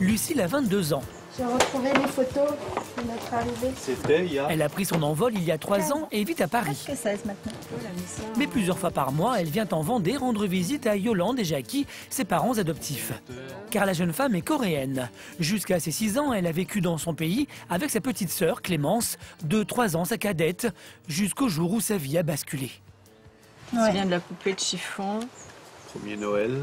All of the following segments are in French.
Lucille a 22 ans. J'ai retrouvé les photos de notre arrivée. C'était il y a... Elle a pris son envol il y a 3 ans et vit à Paris. Presque 16 maintenant. Mais plusieurs fois par mois, elle vient en Vendée rendre visite à Yolande et Jackie, ses parents adoptifs. Car la jeune femme est coréenne. Jusqu'à ses 6 ans, elle a vécu dans son pays avec sa petite sœur Clémence, de 3 ans sa cadette, jusqu'au jour où sa vie a basculé. Ça vient de la poupée de chiffon. Premier Noël.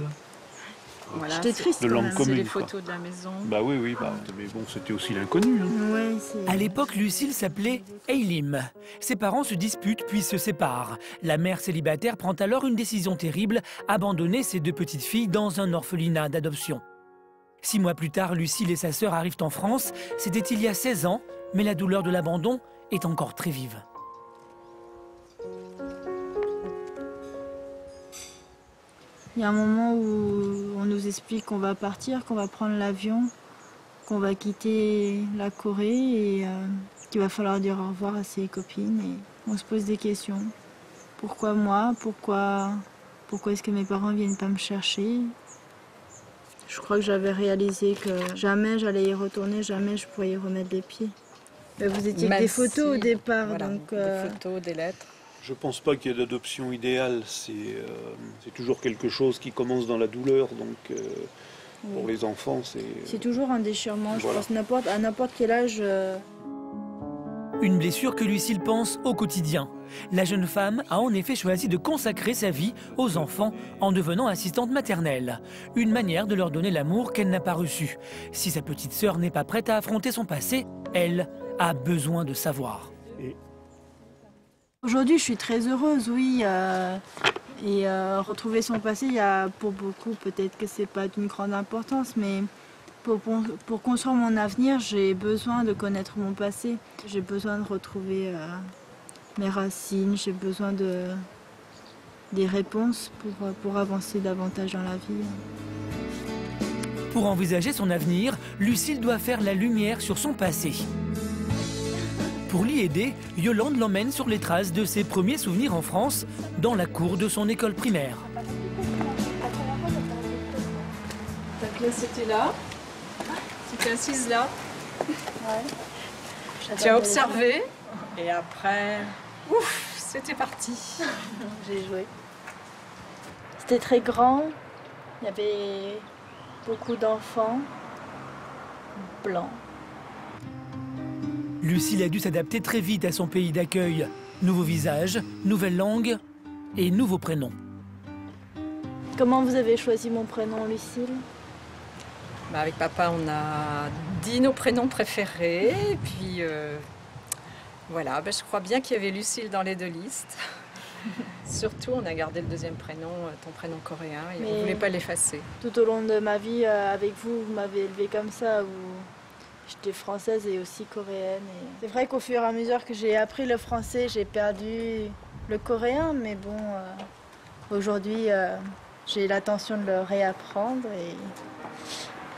Voilà, J'étais triste de quand langue même. c'est commune. les Quoi. photos de la maison. Bah oui, mais bon, c'était aussi l'inconnu. Hein. Ouais, À l'époque, Lucille s'appelait Eilim. Ses parents se disputent puis se séparent. La mère célibataire prend alors une décision terrible, abandonner ses 2 petites filles dans un orphelinat d'adoption. 6 mois plus tard, Lucille et sa sœur arrivent en France. C'était il y a 16 ans, mais la douleur de l'abandon est encore très vive. Il y a un moment où on nous explique qu'on va partir, qu'on va prendre l'avion, qu'on va quitter la Corée et qu'il va falloir dire au revoir à ses copines. Et on se pose des questions. Pourquoi moi? Pourquoi est-ce que mes parents ne viennent pas me chercher? Je crois que j'avais réalisé que jamais j'allais y retourner, jamais je pourrais y remettre les pieds. Mais vous étiez avec des photos au départ, voilà, donc... des photos, des lettres. Je pense pas qu'il y ait d'adoption idéale. C'est toujours quelque chose qui commence dans la douleur. Donc pour les enfants, c'est toujours un déchirement, Voilà. je pense, à n'importe quel âge. Une blessure que Lucille pense au quotidien. La jeune femme a en effet choisi de consacrer sa vie aux enfants en devenant assistante maternelle. Une manière de leur donner l'amour qu'elle n'a pas reçu. Si sa petite sœur n'est pas prête à affronter son passé, elle a besoin de savoir. Aujourd'hui, je suis très heureuse, oui. Retrouver son passé, pour beaucoup, peut-être que c'est pas d'une grande importance, mais pour construire mon avenir, j'ai besoin de connaître mon passé. J'ai besoin de retrouver mes racines, j'ai besoin des réponses pour avancer davantage dans la vie. Pour envisager son avenir, Lucille doit faire la lumière sur son passé. Pour l'y aider, Yolande l'emmène sur les traces de ses premiers souvenirs en France, dans la cour de son école primaire. Ta classe c'était là. Tu t'es assise là. Tu as observé. Et après, ouf, c'était parti. J'ai joué. C'était très grand. Il y avait beaucoup d'enfants blancs. Lucille a dû s'adapter très vite à son pays d'accueil. Nouveau visage, nouvelle langue et nouveau prénom. Comment vous avez choisi mon prénom, Lucille? Bah, avec papa, on a dit nos prénoms préférés. Et puis voilà, bah, je crois bien qu'il y avait Lucille dans les 2 listes. Surtout, on a gardé le 2e prénom, ton prénom coréen, et on ne voulait pas l'effacer. Tout au long de ma vie, avec vous, vous m'avez élevée comme ça, où j'étais française et aussi coréenne. C'est vrai qu'au fur et à mesure que j'ai appris le français, j'ai perdu le coréen, mais bon, aujourd'hui, j'ai l'intention de le réapprendre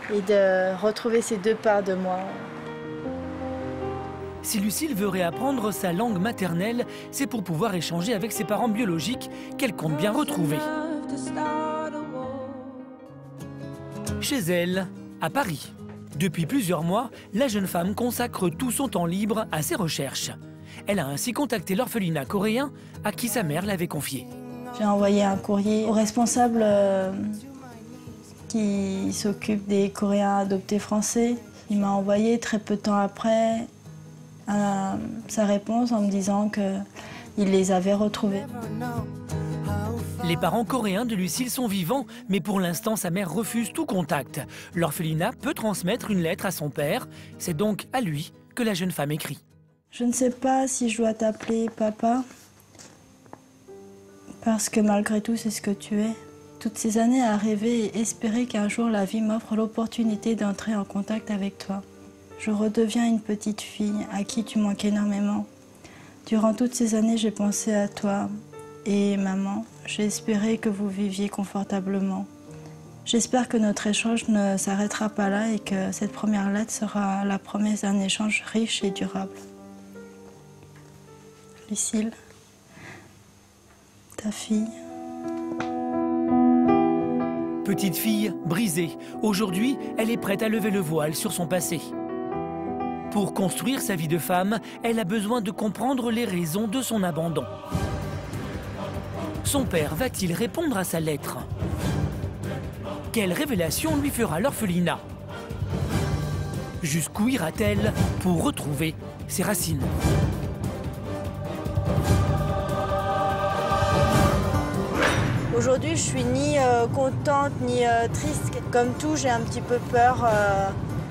et de retrouver ces 2 parts de moi. Si Lucille veut réapprendre sa langue maternelle, c'est pour pouvoir échanger avec ses parents biologiques qu'elle compte bien retrouver. Chez elle, à Paris. Depuis plusieurs mois, la jeune femme consacre tout son temps libre à ses recherches. Elle a ainsi contacté l'orphelinat coréen à qui sa mère l'avait confié. J'ai envoyé un courrier au responsable qui s'occupe des Coréens adoptés français. Il m'a envoyé très peu de temps après sa réponse en me disant qu'il les avait retrouvés. Les parents coréens de Lucille sont vivants, mais pour l'instant, sa mère refuse tout contact. L'orphelinat peut transmettre une lettre à son père. C'est donc à lui que la jeune femme écrit. Je ne sais pas si je dois t'appeler papa, parce que malgré tout, c'est ce que tu es. Toutes ces années à rêver et espérer qu'un jour la vie m'offre l'opportunité d'entrer en contact avec toi. Je redeviens une petite fille à qui tu manques énormément. Durant toutes ces années, j'ai pensé à toi et maman. J'ai espéré que vous viviez confortablement. J'espère que notre échange ne s'arrêtera pas là et que cette première lettre sera la promesse d'un échange riche et durable. Lucille, ta fille. petite fille brisée. Aujourd'hui, elle est prête à lever le voile sur son passé. Pour construire sa vie de femme, elle a besoin de comprendre les raisons de son abandon. Son père va-t-il répondre à sa lettre? Quelle révélation lui fera l'orphelinat? Jusqu'où ira-t-elle pour retrouver ses racines? Aujourd'hui, je suis ni contente ni triste. Comme tout, j'ai un petit peu peur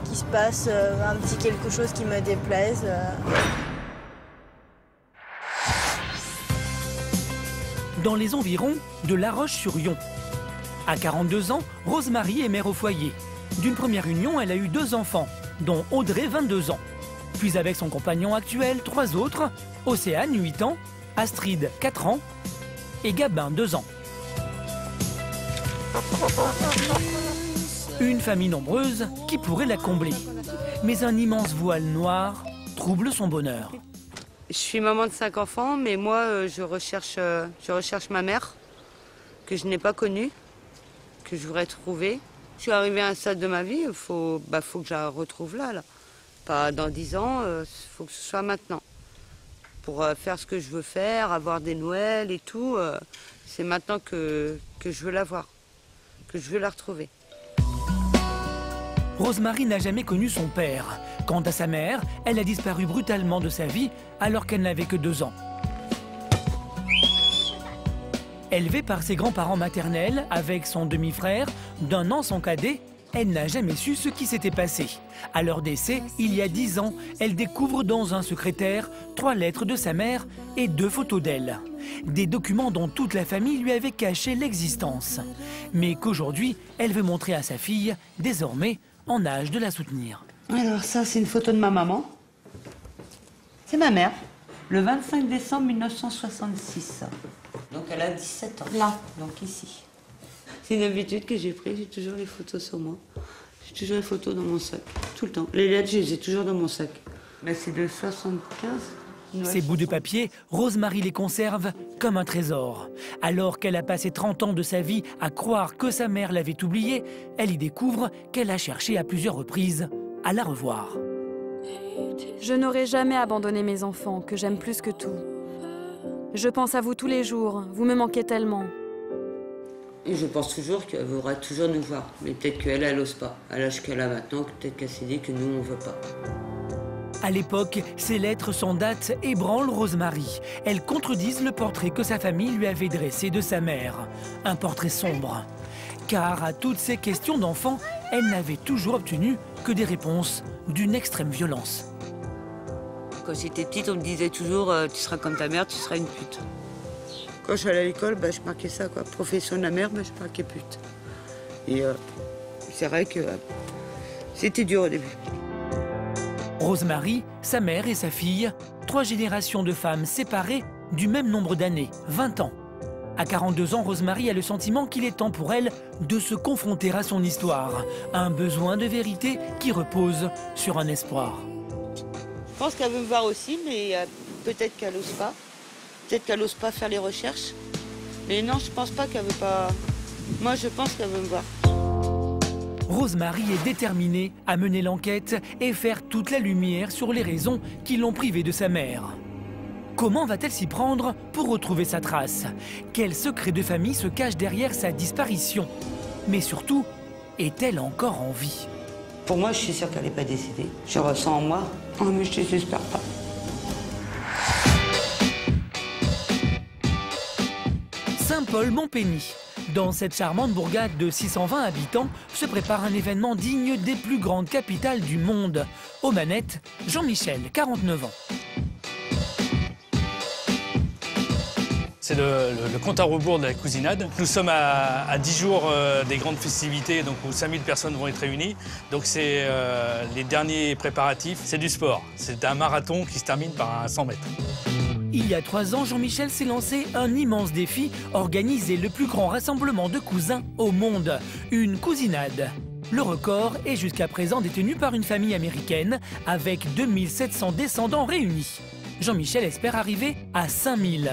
qu'il se passe un petit quelque chose qui me déplaise. Dans les environs de La Roche-sur-Yon. À 42 ans, Rosemarie est mère au foyer. D'une première union, elle a eu 2 enfants, dont Audrey, 22 ans. Puis avec son compagnon actuel, 3 autres, Océane, 8 ans, Astrid, 4 ans, et Gabin, 2 ans. Une famille nombreuse qui pourrait la combler. Mais un immense voile noir trouble son bonheur. Je suis maman de 5 enfants, mais moi, je recherche ma mère, que je n'ai pas connue, que je voudrais trouver. Je suis arrivée à un stade de ma vie, il faut que je la retrouve là. Pas dans 10 ans, il faut que ce soit maintenant. Pour faire ce que je veux faire, avoir des Noëls et tout, c'est maintenant que je veux la voir, que je veux la retrouver. Rosemarie n'a jamais connu son père. Quant à sa mère, elle a disparu brutalement de sa vie alors qu'elle n'avait que 2 ans. Élevée par ses grands-parents maternels avec son demi-frère, d'1 an son cadet, elle n'a jamais su ce qui s'était passé. À leur décès, il y a 10 ans, elle découvre dans un secrétaire 3 lettres de sa mère et 2 photos d'elle. Des documents dont toute la famille lui avait caché l'existence. Mais qu'aujourd'hui, elle veut montrer à sa fille, désormais en âge de la soutenir. Alors ça, c'est une photo de ma maman. C'est ma mère, le 25 décembre 1966. Donc elle a 17 ans. Là, donc ici. C'est une habitude que j'ai prise, j'ai toujours les photos sur moi. J'ai toujours les photos dans mon sac, tout le temps. Les lettres, je les ai toujours dans mon sac. Mais c'est de 75. Ces bouts de papier, Rosemarie les conserve comme un trésor. Alors qu'elle a passé 30 ans de sa vie à croire que sa mère l'avait oubliée, elle y découvre qu'elle a cherché à plusieurs reprises à la revoir. Je n'aurai jamais abandonné mes enfants, que j'aime plus que tout. Je pense à vous tous les jours, vous me manquez tellement. Et je pense toujours qu'elle voudra toujours nous voir. Mais peut-être qu'elle, elle n'ose pas. À l'âge qu'elle a maintenant, peut-être qu'elle s'est dit que nous, on ne veut pas. À l'époque, ces lettres sans date ébranlent Rosemarie. Elles contredisent le portrait que sa famille lui avait dressé de sa mère. Un portrait sombre. Car à toutes ces questions d'enfant, elle n'avait toujours obtenu que des réponses d'une extrême violence. Quand j'étais petite, on me disait toujours tu seras comme ta mère, tu seras une pute. Quand je suis allée à l'école, je marquais ça, quoi. Profession de la mère, je marquais pute. Et c'est vrai que c'était dur au début. Rosemarie, sa mère et sa fille, 3 générations de femmes séparées du même nombre d'années, 20 ans. À 42 ans, Rosemarie a le sentiment qu'il est temps pour elle de se confronter à son histoire. Un besoin de vérité qui repose sur un espoir. Je pense qu'elle veut me voir aussi, mais peut-être qu'elle n'ose pas. Peut-être qu'elle n'ose pas faire les recherches. Mais non, je pense pas qu'elle veut pas... Moi, je pense qu'elle veut me voir. Rosemarie est déterminée à mener l'enquête et faire toute la lumière sur les raisons qui l'ont privée de sa mère. Comment va-t-elle s'y prendre pour retrouver sa trace? Quel secret de famille se cache derrière sa disparition? Mais surtout, est-elle encore en vie? Pour moi, je suis sûre qu'elle n'est pas décédée. Je ressens en moi. Oh, mais je ne désespère pas. Saint-Paul-Montpény. Dans cette charmante bourgade de 620 habitants se prépare un événement digne des plus grandes capitales du monde. Aux manettes, Jean-Michel, 49 ans. C'est le compte à rebours de la cousinade. Nous sommes à 10 jours des grandes festivités donc où 5000 personnes vont être réunies. Donc c'est les derniers préparatifs. C'est du sport. C'est un marathon qui se termine par un 100 mètres. Il y a 3 ans, Jean-Michel s'est lancé un immense défi, organiser le plus grand rassemblement de cousins au monde. Une cousinade. Le record est jusqu'à présent détenu par une famille américaine avec 2700 descendants réunis. Jean-Michel espère arriver à 5000.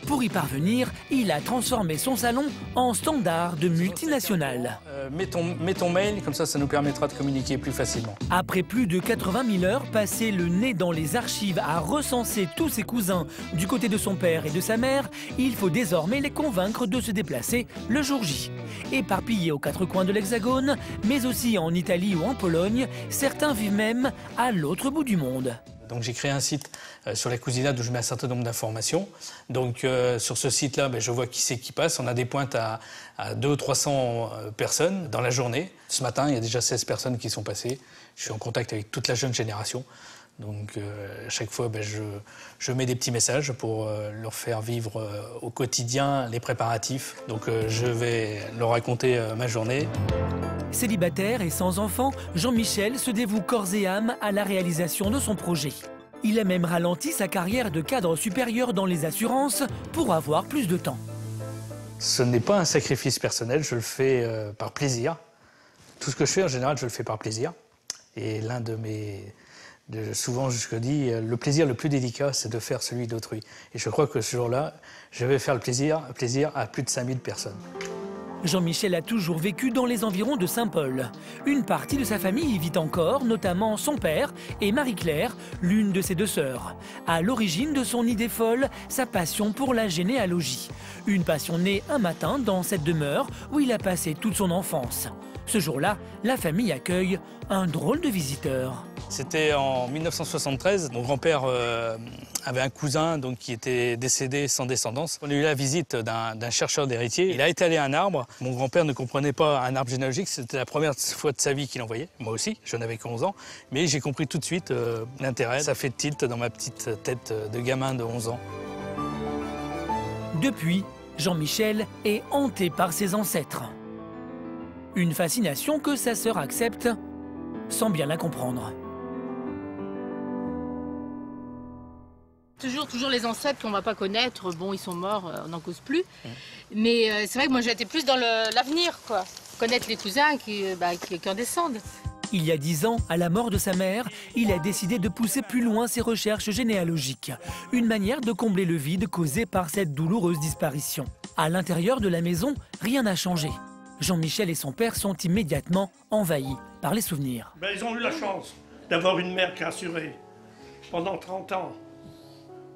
Pour y parvenir, il a transformé son salon en standard de multinationale. Mets ton mail, comme ça nous permettra de communiquer plus facilement. Après plus de 80 000 heures passées le nez dans les archives à recenser tous ses cousins du côté de son père et de sa mère, il faut désormais les convaincre de se déplacer le jour J. Éparpillés aux quatre coins de l'Hexagone, mais aussi en Italie ou en Pologne, certains vivent même à l'autre bout du monde. Donc j'ai créé un site sur la Cousinade où je mets un certain nombre d'informations. Donc sur ce site-là, je vois qui c'est qui passe. On a des pointes à 200 ou 300 personnes dans la journée. Ce matin, il y a déjà 16 personnes qui sont passées. Je suis en contact avec toute la jeune génération. Donc à chaque fois, je mets des petits messages pour leur faire vivre au quotidien les préparatifs. Donc je vais leur raconter ma journée. Célibataire et sans enfant, Jean-Michel se dévoue corps et âme à la réalisation de son projet. Il a même ralenti sa carrière de cadre supérieur dans les assurances pour avoir plus de temps. Ce n'est pas un sacrifice personnel, je le fais par plaisir. Tout ce que je fais en général, je le fais par plaisir. Et souvent, je dis, le plaisir le plus délicat, c'est de faire celui d'autrui. Et je crois que ce jour-là, je vais faire le plaisir à plus de 5000 personnes. Jean-Michel a toujours vécu dans les environs de Saint-Paul. Une partie de sa famille y vit encore, notamment son père et Marie-Claire, l'une de ses deux sœurs. À l'origine de son idée folle, sa passion pour la généalogie. Une passion née un matin dans cette demeure où il a passé toute son enfance. Ce jour-là, la famille accueille un drôle de visiteur. C'était en 1973. Mon grand-père avait un cousin qui était décédé sans descendance. On a eu la visite d'un chercheur d'héritiers. Il a étalé un arbre. Mon grand-père ne comprenait pas un arbre généalogique. C'était la première fois de sa vie qu'il en voyait. Moi aussi, je n'avais que 11 ans. Mais j'ai compris tout de suite l'intérêt. Ça fait tilt dans ma petite tête de gamin de 11 ans. Depuis, Jean-Michel est hanté par ses ancêtres. Une fascination que sa sœur accepte sans bien la comprendre. Toujours les ancêtres qu'on ne va pas connaître, bon, ils sont morts, on n'en cause plus. Mais c'est vrai que moi j'étais plus dans l'avenir, quoi. Connaître les cousins qui en descendent. Il y a 10 ans, à la mort de sa mère, il a décidé de pousser plus loin ses recherches généalogiques. Une manière de combler le vide causé par cette douloureuse disparition. À l'intérieur de la maison, rien n'a changé. Jean-Michel et son père sont immédiatement envahis par les souvenirs. Ils ont eu la chance d'avoir une mère qui a assuré pendant 30 ans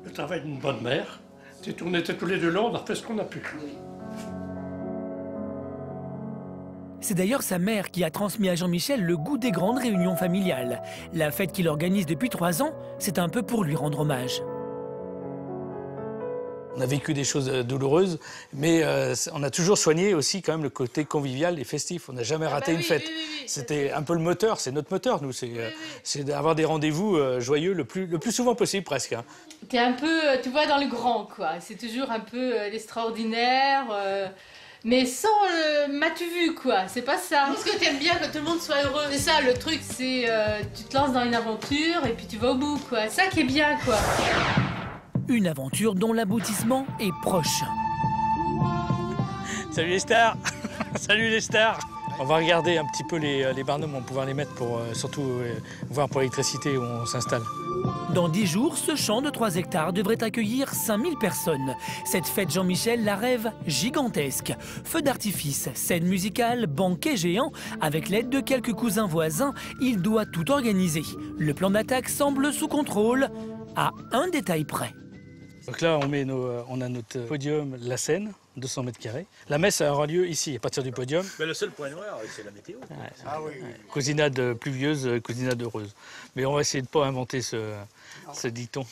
le travail d'une bonne mère. On était tous les deux là, on a fait ce qu'on a pu. C'est d'ailleurs sa mère qui a transmis à Jean-Michel le goût des grandes réunions familiales. La fête qu'il organise depuis 3 ans, c'est un peu pour lui rendre hommage. On a vécu des choses douloureuses, mais on a toujours soigné aussi quand même le côté convivial et festif. On n'a jamais raté une fête. C'était un peu le moteur, c'est notre moteur, nous. C'est d'avoir des rendez-vous joyeux le plus souvent possible, presque. T'es un peu, tu vois, dans le grand, quoi. C'est toujours un peu l'extraordinaire, mais sans m'as-tu vu, quoi. C'est pas ça. Parce que t'aimes bien que tout le monde soit heureux. C'est ça, le truc, c'est tu te lances dans une aventure et puis tu vas au bout, quoi. C'est ça qui est bien, quoi. Une aventure dont l'aboutissement est proche. Salut les stars. Salut les stars. On va regarder un petit peu les barnums, on va pouvoir les mettre pour surtout voir pour l'électricité où on s'installe. Dans 10 jours, ce champ de 3 hectares devrait accueillir 5000 personnes. Cette fête Jean-Michel la rêve gigantesque. Feux d'artifice, scène musicale, banquet géant. Avec l'aide de quelques cousins voisins, il doit tout organiser. Le plan d'attaque semble sous contrôle, à un détail près. Donc là, on a notre podium, la scène, 200 mètres carrés. La messe aura lieu ici, à partir du podium. Mais le seul point noir, c'est la météo. Cousinade pluvieuse, cousinade heureuse. Mais on va essayer de ne pas inventer ce dicton.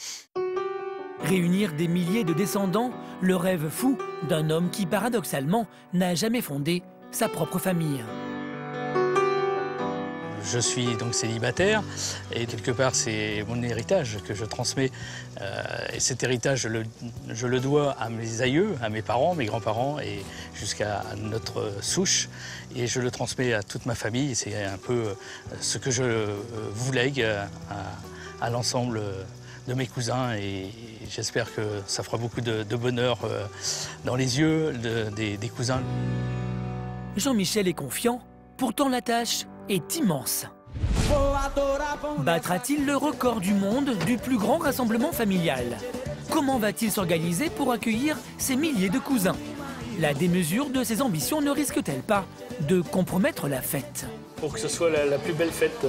Réunir des milliers de descendants, le rêve fou d'un homme qui, paradoxalement, n'a jamais fondé sa propre famille. Je suis donc célibataire et quelque part c'est mon héritage que je transmets. Et cet héritage, je le dois à mes aïeux, à mes parents, mes grands-parents et jusqu'à notre souche. Et je le transmets à toute ma famille. C'est un peu ce que je vous lègue à l'ensemble de mes cousins et j'espère que ça fera beaucoup de bonheur dans les yeux des cousins. Jean-Michel est confiant, pourtant la tâche est immense. Battra-t-il le record du monde du plus grand rassemblement familial? Comment va-t-il s'organiser pour accueillir ces milliers de cousins? La démesure de ses ambitions ne risque-t-elle pas de compromettre la fête? Pour que ce soit la plus belle fête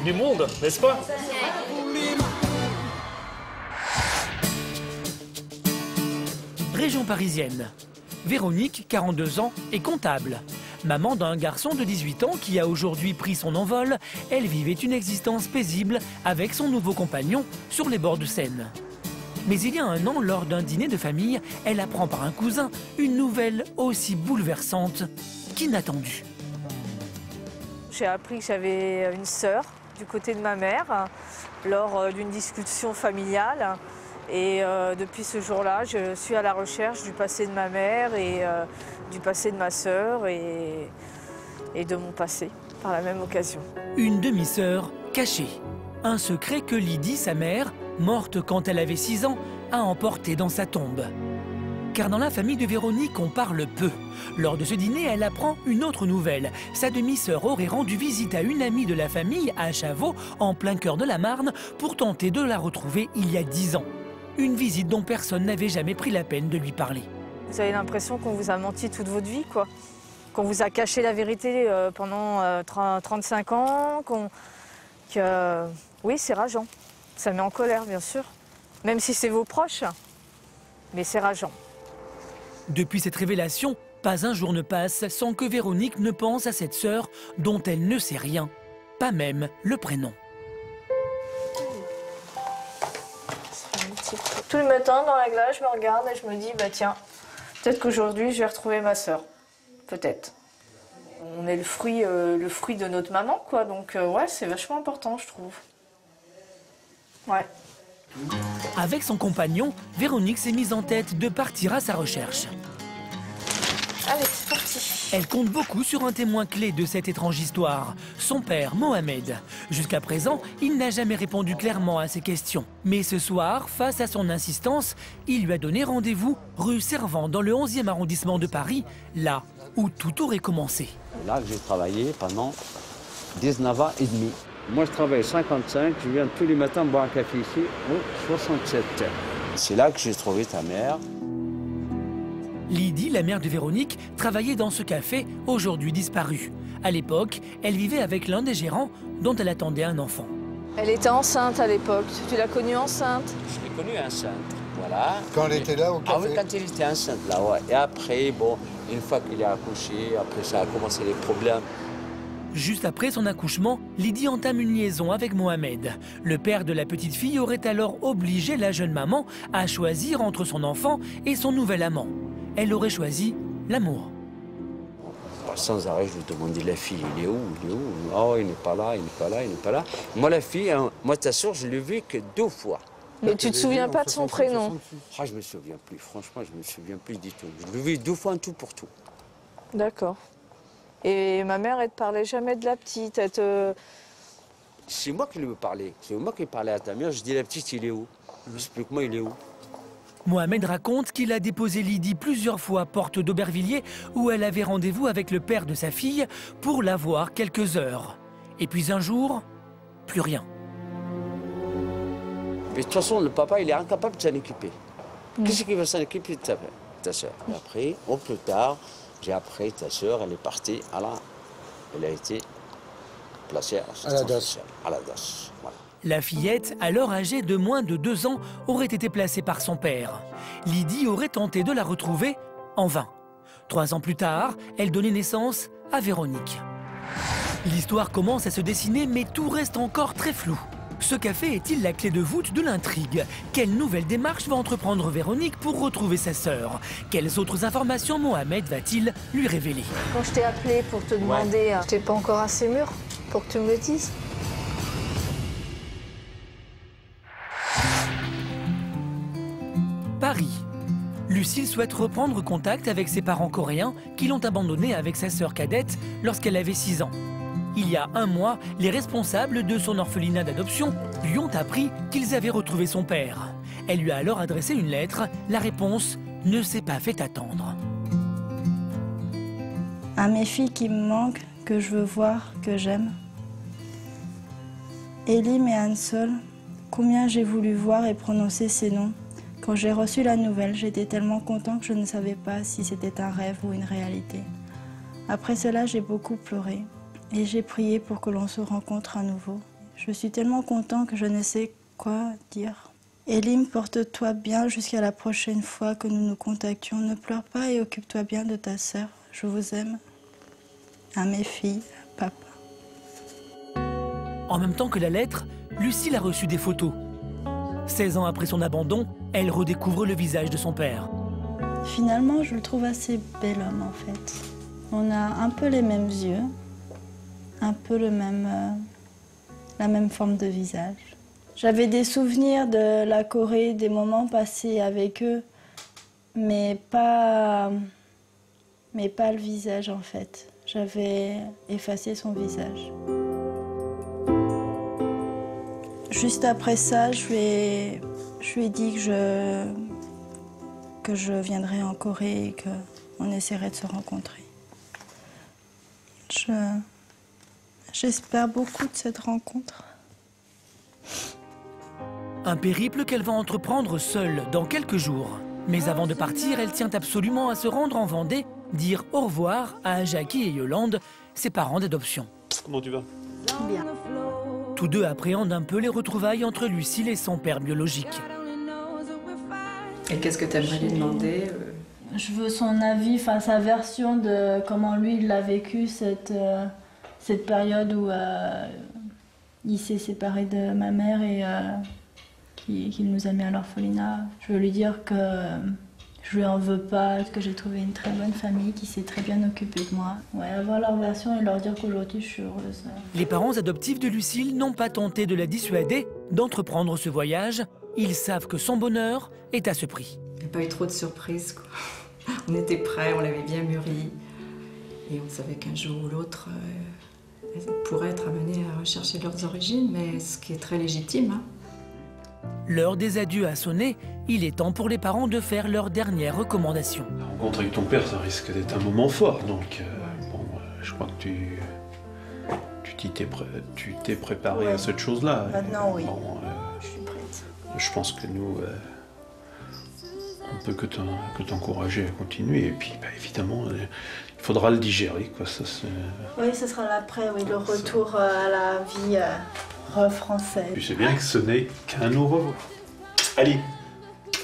du monde, n'est-ce pas? Région parisienne. Véronique, 42 ans, est comptable. Maman d'un garçon de 18 ans qui a aujourd'hui pris son envol, elle vivait une existence paisible avec son nouveau compagnon sur les bords de Seine. Mais il y a un an, lors d'un dîner de famille, elle apprend par un cousin une nouvelle aussi bouleversante qu'inattendue. J'ai appris que j'avais une sœur du côté de ma mère lors d'une discussion familiale. Et depuis ce jour-là, je suis à la recherche du passé de ma mère et du passé de ma sœur et de mon passé par la même occasion. Une demi-sœur cachée. Un secret que Lydie, sa mère, morte quand elle avait 6 ans, a emporté dans sa tombe. Car dans la famille de Véronique, on parle peu. Lors de ce dîner, elle apprend une autre nouvelle. Sa demi-sœur aurait rendu visite à une amie de la famille à Chavaux, en plein cœur de la Marne, pour tenter de la retrouver il y a 10 ans. Une visite dont personne n'avait jamais pris la peine de lui parler. Vous avez l'impression qu'on vous a menti toute votre vie, quoi. Qu'on vous a caché la vérité pendant 35 ans, Oui, c'est rageant. Ça met en colère, bien sûr. Même si c'est vos proches, mais c'est rageant. Depuis cette révélation, pas un jour ne passe sans que Véronique ne pense à cette sœur dont elle ne sait rien, pas même le prénom. Tout le matin, dans la glace, je me regarde et je me dis, bah tiens, peut-être qu'aujourd'hui, je vais retrouver ma sœur. Peut-être. On est le fruit de notre maman, quoi. Donc, ouais, c'est vachement important, je trouve. Ouais. Avec son compagnon, Véronique s'est mise en tête de partir à sa recherche. Allez, c'est parti. Elle compte beaucoup sur un témoin clé de cette étrange histoire, son père, Mohamed. Jusqu'à présent, il n'a jamais répondu clairement à ses questions. Mais ce soir, face à son insistance, il lui a donné rendez-vous rue Servan, dans le 11e arrondissement de Paris, là où tout aurait commencé. Là, j'ai travaillé pendant 19 ans et demi. Moi, je travaille 55, je viens tous les matins boire un café ici, au 67. C'est là que j'ai trouvé ta mère. Lydie, la mère de Véronique, travaillait dans ce café, aujourd'hui disparu. À l'époque, elle vivait avec l'un des gérants dont elle attendait un enfant. Elle était enceinte à l'époque. Tu l'as connue enceinte? Je l'ai connue enceinte, voilà. Quand elle était là au café? Ah oui, quand elle était enceinte, là, ouais. Et après, bon, une fois qu'il a accouché, après ça a commencé les problèmes. Juste après son accouchement, Lydie entame une liaison avec Mohamed. Le père de la petite fille aurait alors obligé la jeune maman à choisir entre son enfant et son nouvel amant. Elle aurait choisi l'amour. Sans arrêt, je lui demandais, la fille, il est où? Il est où? Oh, il n'est pas là, il n'est pas là, il n'est pas là. Moi, la fille, hein, moi, ta soeur, je l'ai vue que 2 fois. Mais tu te souviens pas de son prénom? Ah, je me souviens plus, franchement, je me souviens plus du tout. Je l'ai vue 2 fois en tout pour tout. D'accord. Et ma mère, elle te parlait jamais de la petite, C'est moi qui lui parlais. C'est moi qui parlais à ta mère. Je dis, la petite, il est où? Explique-moi, il est où? Mohamed raconte qu'il a déposé Lydie plusieurs fois porte d'Aubervilliers où elle avait rendez-vous avec le père de sa fille pour la voir quelques heures. Et puis un jour, plus rien. Mais de toute façon, le papa, il est incapable de s'en occuper. Qu'est-ce qui va s'en occuper de ta soeur? Et après, au plus tard, j'ai appris ta soeur, elle est partie, elle a été placée à la DAS. Voilà. La fillette, alors âgée de moins de 2 ans, aurait été placée par son père. Lydie aurait tenté de la retrouver en vain. 3 ans plus tard, elle donnait naissance à Véronique. L'histoire commence à se dessiner, mais tout reste encore très flou. Ce café est-il la clé de voûte de l'intrigue? Quelle nouvelle démarche va entreprendre Véronique pour retrouver sa sœur? Quelles autres informations Mohamed va-t-il lui révéler? Quand je t'ai appelé pour te demander, je t'ai pas encore assez mûr pour que tu me le dises? Paris. Lucille souhaite reprendre contact avec ses parents coréens qui l'ont abandonnée avec sa sœur cadette lorsqu'elle avait 6 ans. Il y a 1 mois, les responsables de son orphelinat d'adoption lui ont appris qu'ils avaient retrouvé son père. Elle lui a alors adressé une lettre. La réponse ne s'est pas fait attendre. À mes filles qui me manquent, que je veux voir, que j'aime. Elim et Hansol, combien j'ai voulu voir et prononcer ces noms Quand j'ai reçu la nouvelle, j'étais tellement contente que je ne savais pas si c'était un rêve ou une réalité. Après cela, j'ai beaucoup pleuré et j'ai prié pour que l'on se rencontre à nouveau. Je suis tellement contente que je ne sais quoi dire. Elim, porte-toi bien jusqu'à la prochaine fois que nous nous contactions. Ne pleure pas et occupe-toi bien de ta sœur. Je vous aime. À mes filles, papa. En même temps que la lettre, Lucille a reçu des photos. 16 ans après son abandon, elle redécouvre le visage de son père. Finalement, je le trouve assez bel homme en fait. On a un peu les mêmes yeux, un peu la même forme de visage. J'avais des souvenirs de la Corée, des moments passés avec eux, mais pas le visage en fait. J'avais effacé son visage. Juste après ça, je lui ai dit que je viendrais en Corée et qu'on essaierait de se rencontrer. J'espère beaucoup de cette rencontre. Un périple qu'elle va entreprendre seule dans quelques jours. Mais avant de partir, elle tient absolument à se rendre en Vendée, dire au revoir à Jackie et Yolande, ses parents d'adoption. Comment tu vas? Bien. Tous deux appréhendent un peu les retrouvailles entre Lucille et son père biologique. Et qu'est-ce que tu aimerais lui demander? Je veux son avis, enfin sa version de comment lui il a vécu cette période où il s'est séparé de ma mère et qu'il nous a mis à l'orphelinat. Je veux lui dire que je lui en veux pas, que j'ai trouvé une très bonne famille qui s'est très bien occupée de moi. Ouais, avoir leur version et leur dire qu'aujourd'hui je suis heureuse. Les parents adoptifs de Lucille n'ont pas tenté de la dissuader d'entreprendre ce voyage. Ils savent que son bonheur est à ce prix. Il n'y a pas eu trop de surprises, quoi. On était prêts, on l'avait bien mûri. Et on savait qu'un jour ou l'autre, elles pourraient être amenées à rechercher leurs origines, mais ce qui est très légitime. Hein. L'heure des adieux a sonné. Il est temps pour les parents de faire leur dernière recommandation. La rencontre avec ton père, ça risque d'être un moment fort. Donc, je crois que tu t'es préparé à cette chose-là. Maintenant, oui. Bon, je suis prête. Je pense que nous, on peut que t'encourager à continuer. Et puis, évidemment, il faudra le digérer, quoi. Ça, oui, ce sera l'après, oui, le retour à la vie française. Tu sais bien que ce n'est qu'un au revoir. Allez,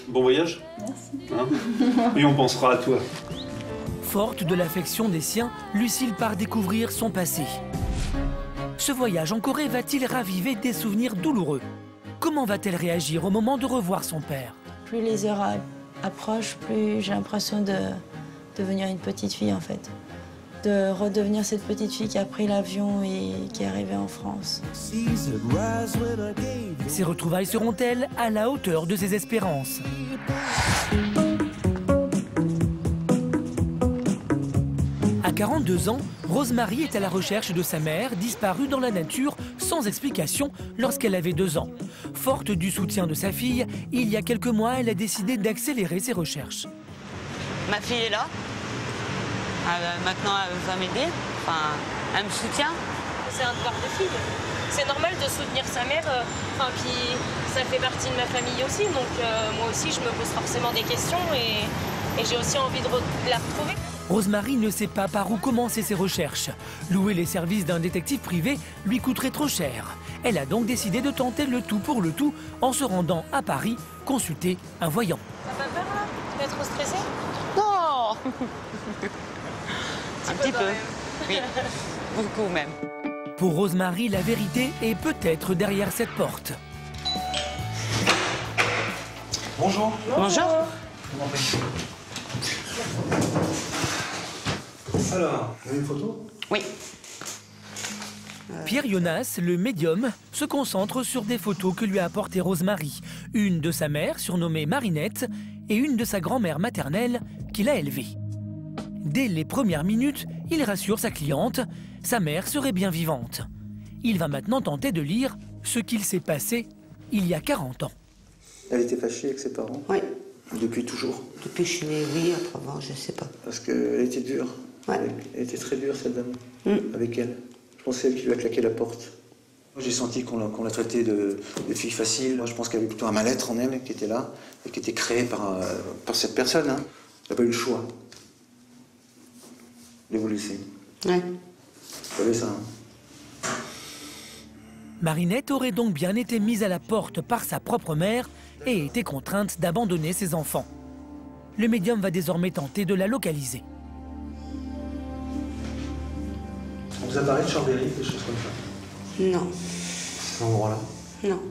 bon voyage. Merci. Hein, et on pensera à toi. Forte de l'affection des siens, Lucille part découvrir son passé. Ce voyage en Corée va-t-il raviver des souvenirs douloureux? Comment va-t-elle réagir au moment de revoir son père? Plus les heures approchent, plus j'ai l'impression de devenir une petite fille en fait. De redevenir cette petite fille qui a pris l'avion et qui est arrivée en France. Ces retrouvailles seront-elles à la hauteur de ses espérances? À 42 ans, Rosemary est à la recherche de sa mère, disparue dans la nature sans explication lorsqu'elle avait 2 ans. Forte du soutien de sa fille, il y a quelques mois, elle a décidé d'accélérer ses recherches. Ma fille est là. Maintenant, elle va m'aider. Enfin, elle me soutient. C'est un devoir de fille. C'est normal de soutenir sa mère. Puis ça fait partie de ma famille aussi. Donc moi aussi, je me pose forcément des questions et j'ai aussi envie de la retrouver. Rosemary ne sait pas par où commencer ses recherches. Louer les services d'un détective privé lui coûterait trop cher. Elle a donc décidé de tenter le tout pour le tout en se rendant à Paris consulter un voyant. T'as pas peur là? T'es trop stressée? Non. Un petit peu. Oui, beaucoup même. Pour Rosemary, la vérité est peut-être derrière cette porte. Bonjour. Bonjour. Alors, vous avez une photo? Oui. Pierre Jonas, le médium, se concentre sur des photos que lui a apportées Rosemary. Une de sa mère, surnommée Marinette, et une de sa grand-mère maternelle, qu'il a élevée. Dès les premières minutes, il rassure sa cliente, sa mère serait bien vivante. Il va maintenant tenter de lire ce qu'il s'est passé il y a 40 ans. Elle était fâchée avec ses parents? Oui. Depuis toujours? Depuis que je suis née, oui, autrement, je sais pas. Parce qu'elle était dure. Ouais. Elle était très dure, cette dame, avec elle. Je pense que c'est elle qui lui a claqué la porte. J'ai senti qu'on l'a traitée de fille facile. Moi, je pense qu'il y avait plutôt un mal-être en elle qui était là et qui était créé par cette personne. Hein. Elle n'a pas eu le choix de vous laisser. Ouais. Vous savez ça, hein. Marinette aurait donc bien été mise à la porte par sa propre mère et été contrainte d'abandonner ses enfants. Le médium va désormais tenter de la localiser. On vous a parlé de Chambéry, des choses comme ça? Non. Cet endroit-là? Non.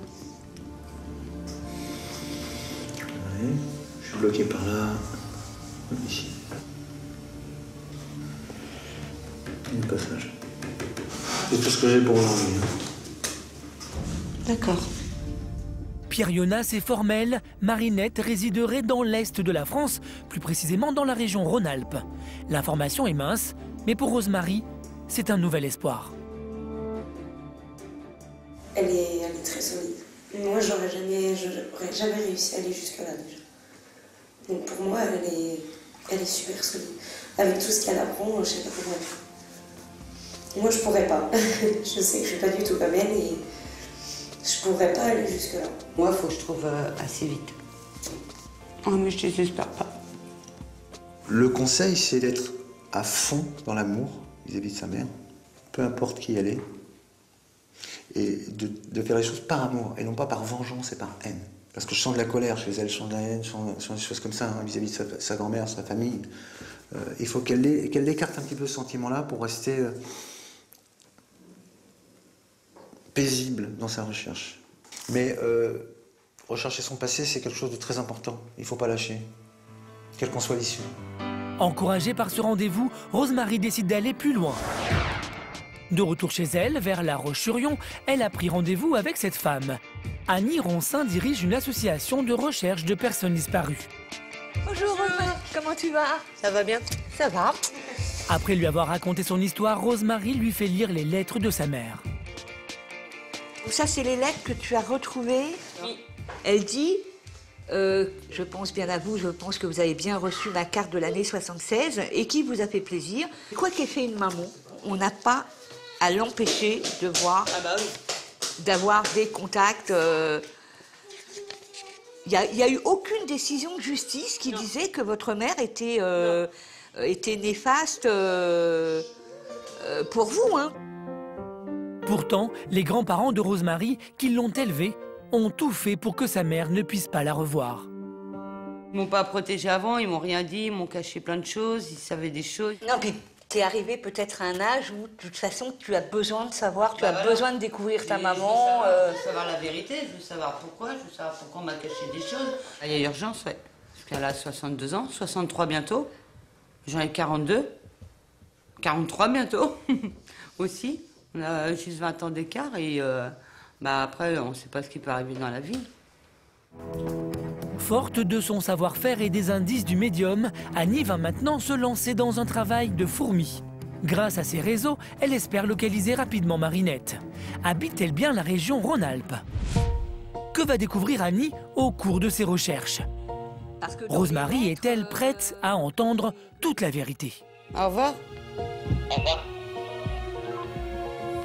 Oui, je suis bloqué par là. Ici. Le passage. C'est tout ce que j'ai pour aujourd'hui. D'accord. Pierre Jonas est formel, Marinette résiderait dans l'est de la France, plus précisément dans la région Rhône-Alpes. L'information est mince, mais pour Rosemarie, c'est un nouvel espoir. Elle est très solide. Moi, j'aurais jamais réussi à aller jusque-là déjà. Donc pour moi, elle est super solide. Avec tout ce qu'elle apprend, je sais pas comment elle fait. Moi, je pourrais pas. Je sais que je suis pas du tout comme elle et je pourrais pas aller jusque-là. Moi, il faut que je trouve assez vite. Oh, mais je désespère pas. Le conseil, c'est d'être à fond dans l'amour vis-à-vis de sa mère, peu importe qui elle est, et de faire les choses par amour, et non pas par vengeance et par haine. Parce que je sens de la colère chez elle, je sens de la haine, je sens des choses comme ça, hein, vis-à-vis de sa grand-mère, sa famille. Il faut qu'elle écarte un petit peu ce sentiment-là pour rester paisible dans sa recherche. Mais rechercher son passé, c'est quelque chose de très important. Il ne faut pas lâcher, quelle qu'en soit l'issue. Encouragée par ce rendez-vous, Rosemarie décide d'aller plus loin. De retour chez elle, vers La Roche-sur-Yon, elle a pris rendez-vous avec cette femme. Annie Ronsin dirige une association de recherche de personnes disparues. Bonjour, comment tu vas? Ça va bien? Ça va. Après lui avoir raconté son histoire, Rosemarie lui fait lire les lettres de sa mère. Ça, c'est les lettres que tu as retrouvées. Oui. Elle dit, je pense bien à vous, je pense que vous avez bien reçu ma carte de l'année 76 et qui vous a fait plaisir. Quoi qu'ait fait une maman, on n'a pas à l'empêcher de voir, d'avoir des contacts. Il n'y a eu aucune décision de justice qui disait que votre mère était néfaste pour vous, hein. Pourtant, les grands-parents de Rosemarie, qui l'ont élevée, ont tout fait pour que sa mère ne puisse pas la revoir. Ils m'ont pas protégée avant, ils m'ont rien dit, ils m'ont caché plein de choses, ils savaient des choses. Non, puis t'es arrivé peut-être à un âge où, de toute façon, tu as besoin de savoir, tu as besoin de découvrir ta maman. Je veux savoir la vérité, je veux savoir pourquoi, je veux savoir pourquoi on m'a caché des choses. Il y a urgence, ouais. Parce qu'elle a 62 ans, 63 bientôt. J'en ai 42. 43 bientôt aussi. On a juste 20 ans d'écart et après, on ne sait pas ce qui peut arriver dans la vie. Forte de son savoir-faire et des indices du médium, Annie va maintenant se lancer dans un travail de fourmi. Grâce à ses réseaux, elle espère localiser rapidement Marinette. Habite-t-elle bien la région Rhône-Alpes? Que va découvrir Annie au cours de ses recherches? Rosemarie est-elle prête à entendre toute la vérité? Au revoir. Au revoir.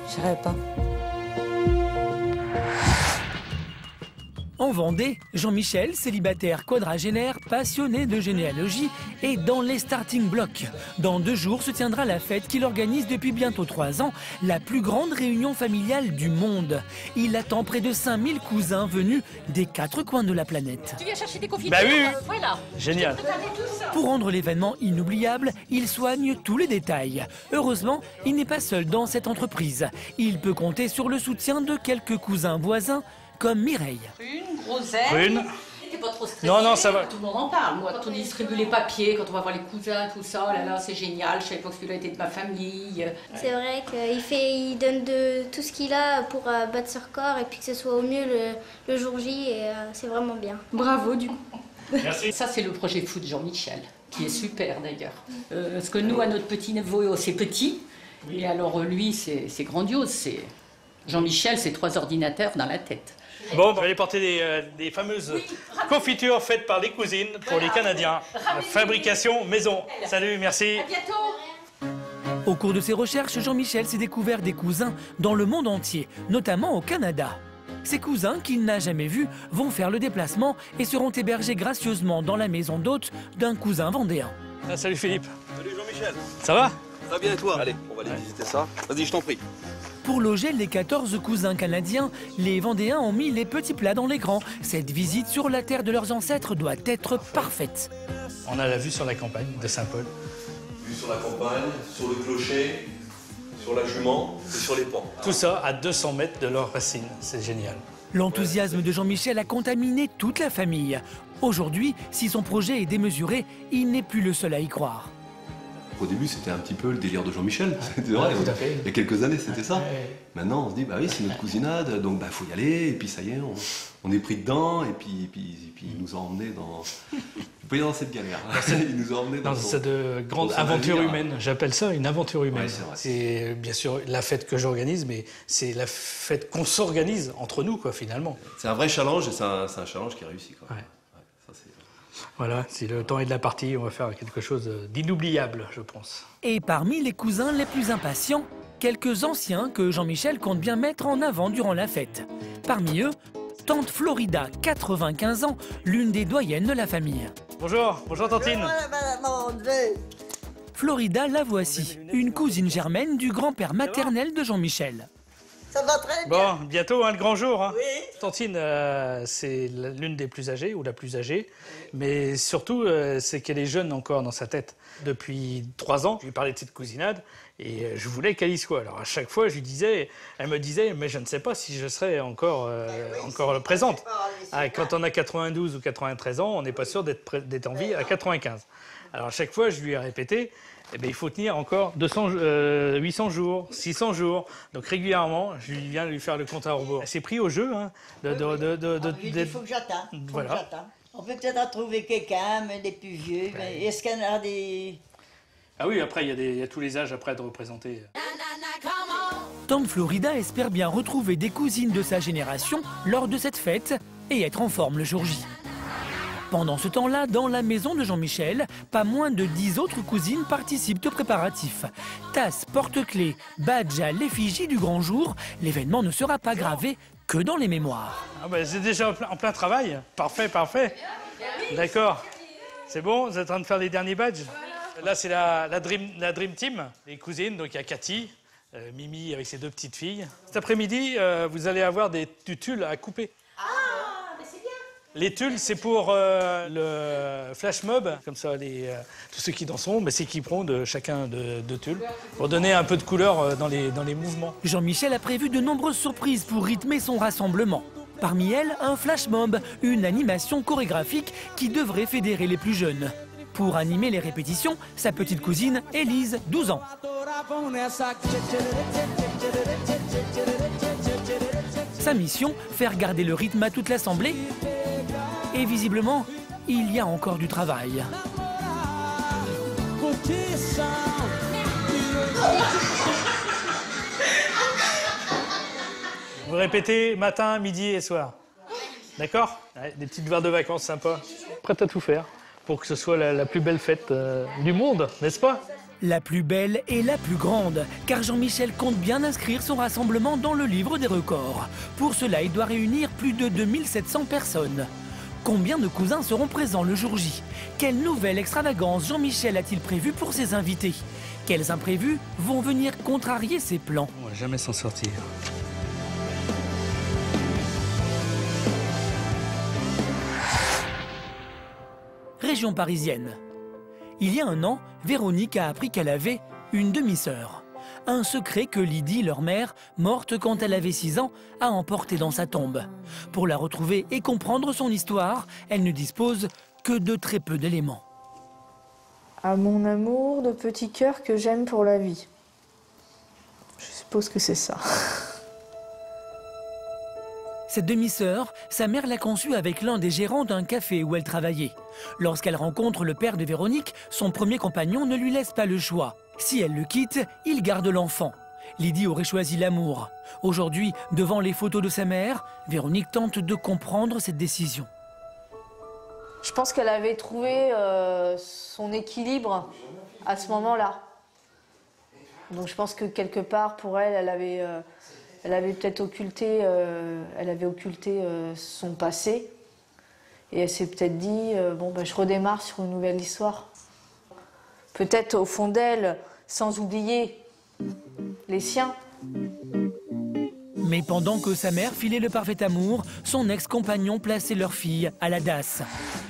Je ne pas. En Vendée, Jean-Michel, célibataire quadragénaire, passionné de généalogie, est dans les starting blocks. Dans 2 jours se tiendra la fête qu'il organise depuis bientôt 3 ans, la plus grande réunion familiale du monde. Il attend près de 5000 cousins venus des 4 coins de la planète. Tu viens chercher des confitures? Bah oui. Voilà. Génial. Pour rendre l'événement inoubliable, il soigne tous les détails. Heureusement, il n'est pas seul dans cette entreprise. Il peut compter sur le soutien de quelques cousins voisins, comme Mireille. Une groseille. Prune. T'es pas trop stressée? Non, ça va. Tout le monde en parle. Moi, quand on distribue les papiers, quand on va voir les cousins, tout ça, oh là là, c'est génial. Je savais pas que celui-là était de ma famille. C'est vrai qu'il donne de tout ce qu'il a pour battre ce record et puis que ce soit au mieux le jour J et c'est vraiment bien. Bravo du coup. Merci. Ça, c'est le projet foot Jean-Michel, qui est super d'ailleurs. Parce que nous, à notre petit neveu, c'est petit. Et alors lui, c'est grandiose. Jean-Michel, c'est 3 ordinateurs dans la tête. Bon, on va aller porter des fameuses confitures faites par les cousines pour les Canadiens. Fabrication maison. Salut, merci. À bientôt. Au cours de ses recherches, Jean-Michel s'est découvert des cousins dans le monde entier, notamment au Canada. Ces cousins, qu'il n'a jamais vus, vont faire le déplacement et seront hébergés gracieusement dans la maison d'hôte d'un cousin vendéen. Ah, salut Philippe. Salut Jean-Michel. Ça va? Ça va bien et toi? Allez, on va aller visiter ça. Vas-y, je t'en prie. Pour loger les 14 cousins canadiens, les Vendéens ont mis les petits plats dans les grands. Cette visite sur la terre de leurs ancêtres doit être parfaite. On a la vue sur la campagne de Saint-Paul. Vue sur la campagne, sur le clocher, sur la jument et sur les pans. Tout ça à 200 mètres de leurs racines. C'est génial. L'enthousiasme de Jean-Michel a contaminé toute la famille. Aujourd'hui, si son projet est démesuré, il n'est plus le seul à y croire. Au début, c'était un petit peu le délire de Jean-Michel. C'est vrai, il y a quelques années, c'était ça. Maintenant, on se dit, bah oui, c'est notre cousinade, donc bah faut y aller. Et puis ça y est, on est pris dedans. Et puis il nous a emmenés dans... Pas dans cette galère. Il nous a emmenés dans cette grande aventure humaine. J'appelle ça une aventure humaine. Ouais, c'est bien sûr la fête que j'organise, mais c'est la fête qu'on s'organise entre nous, quoi, finalement. C'est un vrai challenge et c'est un challenge qui est réussi, quoi. Ouais. Voilà, si le temps est de la partie, on va faire quelque chose d'inoubliable, je pense. Et parmi les cousins les plus impatients, quelques anciens que Jean-Michel compte bien mettre en avant durant la fête. Parmi eux, tante Florida, 95 ans, l'une des doyennes de la famille. Bonjour, bonjour tantine. Florida, la voici, une cousine germaine du grand-père maternel de Jean-Michel. Ça va très bien. Bon, bientôt, hein, le grand jour. Hein. Oui. Tantine, c'est l'une des plus âgées, ou la plus âgée, mais surtout, c'est qu'elle est jeune encore dans sa tête. Depuis 3 ans, je lui parlais de cette cousinade, et je voulais qu'elle y soit. Alors à chaque fois, elle me disait, mais je ne sais pas si je serai encore présente. Ah, quand on a 92 ou 93 ans, on n'est pas sûr d'être en vie à 95. Alors à chaque fois, je lui ai répété, eh bien, il faut tenir encore 800 jours, 600 jours. Donc régulièrement, je viens lui faire le compte à rebours. Elle s'est pris au jeu. Hein, il faut que j'attende. Voilà. On peut peut-être trouver quelqu'un, mais des plus vieux. Mais est-ce qu'il y en a des... Ah oui, après, il y a tous les âges après de représenter. Tante Florida espère bien retrouver des cousines de sa génération lors de cette fête et être en forme le jour J. Pendant ce temps-là, dans la maison de Jean-Michel, pas moins de 10 autres cousines participent aux préparatifs. Tasses, porte-clés, badges à l'effigie du grand jour, l'événement ne sera pas gravé que dans les mémoires. Ah ben, c'est déjà en plein travail. Parfait, parfait. D'accord. C'est bon, vous êtes en train de faire les derniers badges? Là, c'est la Dream Team, les cousines. Donc il y a Cathy, Mimi avec ses 2 petites filles. Cet après-midi, vous allez avoir du tulle à couper. Les tulles, c'est pour le flash mob, comme ça, tous ceux qui danseront, mais s'équiperont de chacun de tulles, pour donner un peu de couleur dans les mouvements. Jean-Michel a prévu de nombreuses surprises pour rythmer son rassemblement. Parmi elles, un flash mob, une animation chorégraphique qui devrait fédérer les plus jeunes. Pour animer les répétitions, sa petite cousine, Élise, 12 ans. Sa mission, faire garder le rythme à toute l'assemblée. Et visiblement, il y a encore du travail. Vous répétez matin, midi et soir. D'accord? Des petites devoirs de vacances sympas. Prête à tout faire pour que ce soit la plus belle fête du monde, n'est-ce pas? La plus belle et la plus grande, car Jean-Michel compte bien inscrire son rassemblement dans le livre des records. Pour cela, il doit réunir plus de 2700 personnes. Combien de cousins seront présents le jour J? Quelle nouvelle extravagance Jean-Michel a-t-il prévu pour ses invités? Quels imprévus vont venir contrarier ses plans? On va jamais s'en sortir. Région parisienne. Il y a 1 an, Véronique a appris qu'elle avait une demi-sœur. Un secret que Lydie, leur mère, morte quand elle avait 6 ans, a emporté dans sa tombe. Pour la retrouver et comprendre son histoire, elle ne dispose que de très peu d'éléments. À mon amour de petit cœur que j'aime pour la vie. Je suppose que c'est ça. Cette demi-sœur, sa mère l'a conçue avec l'un des gérants d'un café où elle travaillait. Lorsqu'elle rencontre le père de Véronique, son premier compagnon ne lui laisse pas le choix. Si elle le quitte, il garde l'enfant. Lydie aurait choisi l'amour. Aujourd'hui, devant les photos de sa mère, Véronique tente de comprendre cette décision. Je pense qu'elle avait trouvé son équilibre à ce moment-là. Donc je pense que quelque part, pour elle, elle avait peut-être occulté, son passé. Et elle s'est peut-être dit, bon, ben, je redémarre sur une nouvelle histoire. Peut-être au fond d'elle, sans oublier les siens. Mais pendant que sa mère filait le parfait amour, son ex-compagnon plaçait leur fille à la DAS.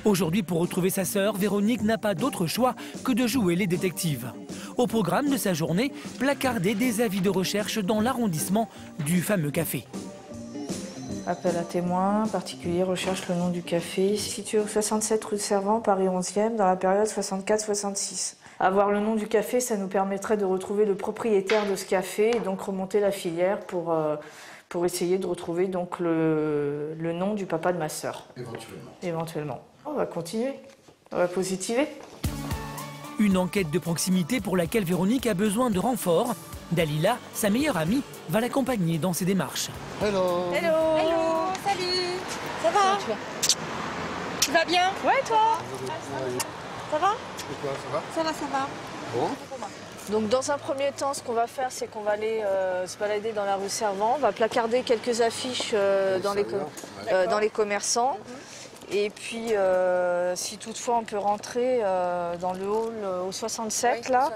Aujourd'hui, pour retrouver sa sœur, Véronique n'a pas d'autre choix que de jouer les détectives. Au programme de sa journée, placarder des avis de recherche dans l'arrondissement du fameux café. Appel à témoins, particulier recherche le nom du café, situé au 67 rue de Servan, Paris 11e, dans la période 64-66. Avoir le nom du café, ça nous permettrait de retrouver le propriétaire de ce café et donc remonter la filière pour essayer de retrouver donc le nom du papa de ma sœur. Éventuellement. On va continuer, on va positiver. Une enquête de proximité pour laquelle Véronique a besoin de renfort. Dalila, sa meilleure amie, va l'accompagner dans ses démarches. Hello. Hello. Hello. Salut. Ça va? Tu vas bien? Ouais, toi? Ça va? Et toi, ça va? Ça va, ça va. Bon. Donc dans un premier temps, ce qu'on va faire, c'est qu'on va aller se balader dans la rue Servan. On va placarder quelques affiches dans les commerçants. Et puis, si toutefois on peut rentrer dans le hall au 67, oui, là,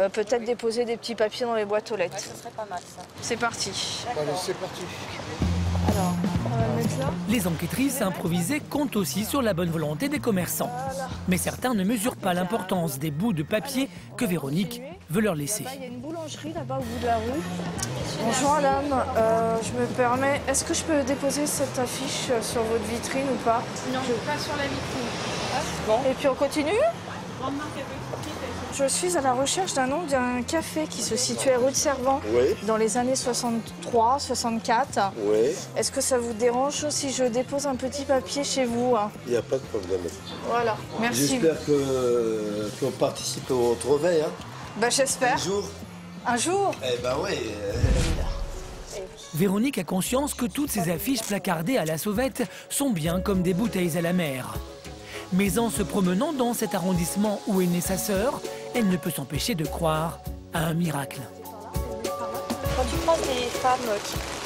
peut-être déposer des petits papiers dans les boîtes aux lettres. Ouais, ça serait pas mal, ça. C'est parti. Allez, c'est parti. Alors, on va le mettre là. Les enquêtrices improvisées comptent aussi sur la bonne volonté des commerçants. Mais certains ne mesurent pas l'importance des bouts de papier que Véronique veut leur laisser. Il y a une boulangerie là-bas au bout de la rue. Bonjour madame, je me permets, est-ce que je peux déposer cette affiche sur votre vitrine ou pas? Non, pas sur la vitrine. Bon. Et puis on continue? Je suis à la recherche d'un nom d'un café qui se situait rue de Servan, oui, dans les années 63, 64. Oui. Est-ce que ça vous dérange si je dépose un petit papier chez vous? Il n'y a pas de problème. Voilà, merci. J'espère qu'on participe au retrouvailles. Hein. Ben, j'espère. Un jour. Un jour? Eh ben oui. Véronique a conscience que toutes ces affiches placardées à la sauvette sont bien comme des bouteilles à la mer. Mais en se promenant dans cet arrondissement où est née sa sœur, elle ne peut s'empêcher de croire à un miracle. Quand tu croises des femmes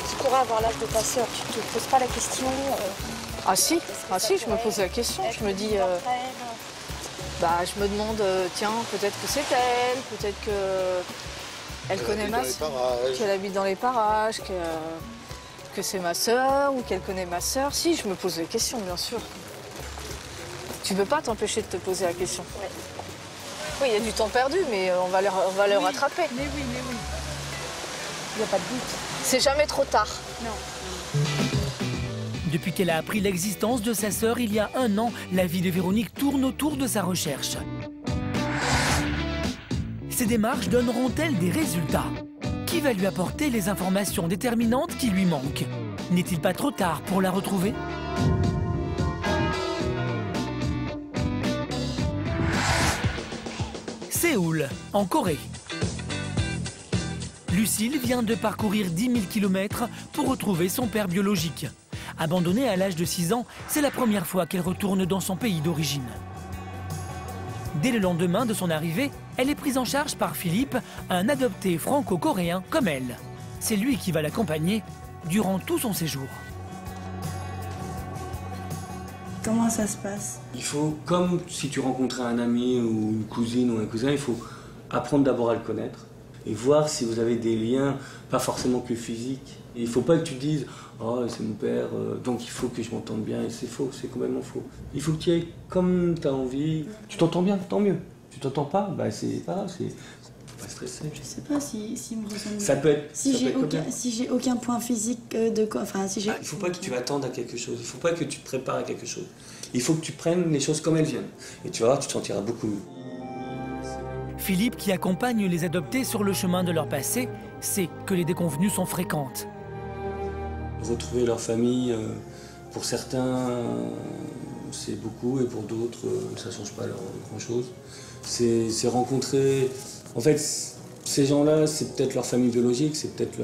qui pourraient avoir l'âge de ta sœur, tu ne te poses pas la question Ah si, je me pose la question. Je me dis, je me demande, tiens, peut-être que c'est elle, peut-être qu'elle connaît ma sœur, qu'elle habite dans les parages, que c'est ma sœur ou qu'elle connaît ma sœur. Si, je me pose la question, bien sûr. Tu ne peux pas t'empêcher de te poser la question. Ouais. Oui, il y a du temps perdu, mais on va le rattraper. Mais oui. Il n'y a pas de doute. C'est jamais trop tard. Non. Depuis qu'elle a appris l'existence de sa sœur il y a 1 an, la vie de Véronique tourne autour de sa recherche. Ces démarches donneront-elles des résultats? Qui va lui apporter les informations déterminantes qui lui manquent? N'est-il pas trop tard pour la retrouver? Séoul, en Corée. Lucille vient de parcourir 10 000 km pour retrouver son père biologique. Abandonnée à l'âge de 6 ans, c'est la première fois qu'elle retourne dans son pays d'origine. Dès le lendemain de son arrivée, elle est prise en charge par Philippe, un adopté franco-coréen comme elle. C'est lui qui va l'accompagner durant tout son séjour. Comment ça se passe? Il faut, comme si tu rencontrais un ami ou une cousine ou un cousin, il faut apprendre d'abord à le connaître et voir si vous avez des liens, pas forcément que physiques. Et il ne faut pas que tu dises « Oh, c'est mon père, donc il faut que je m'entende bien ». Et c'est faux, c'est complètement faux. Il faut que tu ailles comme tu as envie. Tu t'entends bien, tant mieux. Tu t'entends pas, c'est pas grave, faut pas stresser. Je sais pas si me ressemble. Ça peut être. Si j'ai aucun point physique de quoi. Enfin, si j'ai. Il faut pas que tu attendes à quelque chose. Il faut pas que tu te prépares à quelque chose. Il faut que tu prennes les choses comme elles viennent. Et tu vas voir, tu te sentiras beaucoup mieux. Philippe, qui accompagne les adoptés sur le chemin de leur passé, sait que les déconvenues sont fréquentes. Retrouver leur famille, pour certains, c'est beaucoup, et pour d'autres, ça ne change pas grand-chose. C'est rencontrer... En fait, ces gens-là, c'est peut-être leur famille biologique, c'est peut-être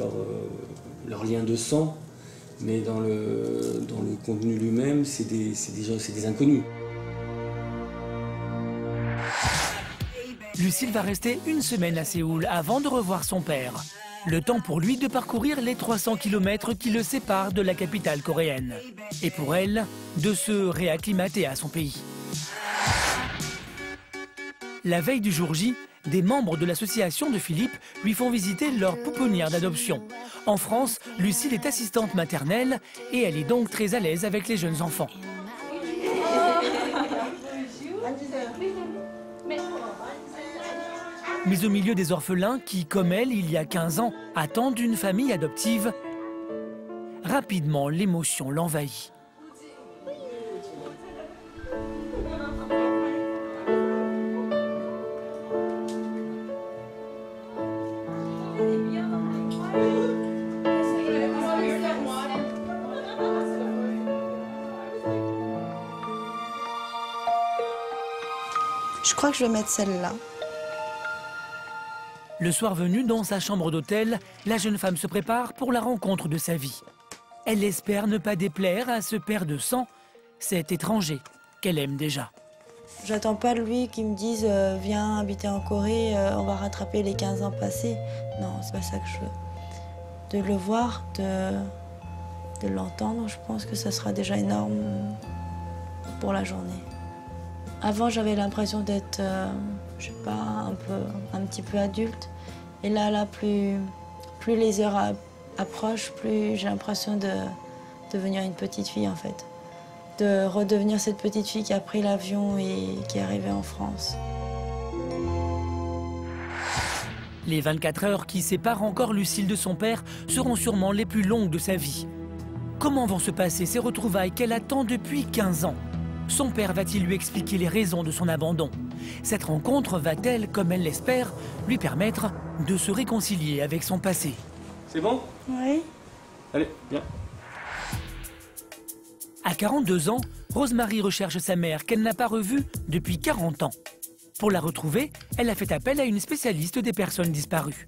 leur lien de sang, mais dans le contenu lui-même, c'est des inconnus. Lucille va rester une semaine à Séoul avant de revoir son père. Le temps pour lui de parcourir les 300 km qui le séparent de la capitale coréenne. Et pour elle, de se réacclimater à son pays. La veille du jour J, des membres de l'association de Philippe lui font visiter leur pouponnière d'adoption. En France, Lucille est assistante maternelle et elle est donc très à l'aise avec les jeunes enfants. Mais au milieu des orphelins qui, comme elle, il y a 15 ans, attendent une famille adoptive, rapidement l'émotion l'envahit. Je crois que je vais mettre celle-là. Le soir venu, dans sa chambre d'hôtel, la jeune femme se prépare pour la rencontre de sa vie. Elle espère ne pas déplaire à ce père de sang, cet étranger qu'elle aime déjà. J'attends pas de lui qui me dise viens habiter en Corée, on va rattraper les 15 ans passés. Non, c'est pas ça que je veux. De le voir, de l'entendre, je pense que ça sera déjà énorme pour la journée. Avant, j'avais l'impression d'être, je sais pas, un petit peu adulte. Et là, plus les heures approchent, plus j'ai l'impression de devenir une petite fille, en fait. De redevenir cette petite fille qui a pris l'avion et qui est arrivée en France. Les 24 heures qui séparent encore Lucille de son père seront sûrement les plus longues de sa vie. Comment vont se passer ces retrouvailles qu'elle attend depuis 15 ans? Son père va-t-il lui expliquer les raisons de son abandon? Cette rencontre va-t-elle, comme elle l'espère, lui permettre de se réconcilier avec son passé? C'est bon? Oui. Allez, viens. À 42 ans, Rosemary recherche sa mère qu'elle n'a pas revue depuis 40 ans. Pour la retrouver, elle a fait appel à une spécialiste des personnes disparues.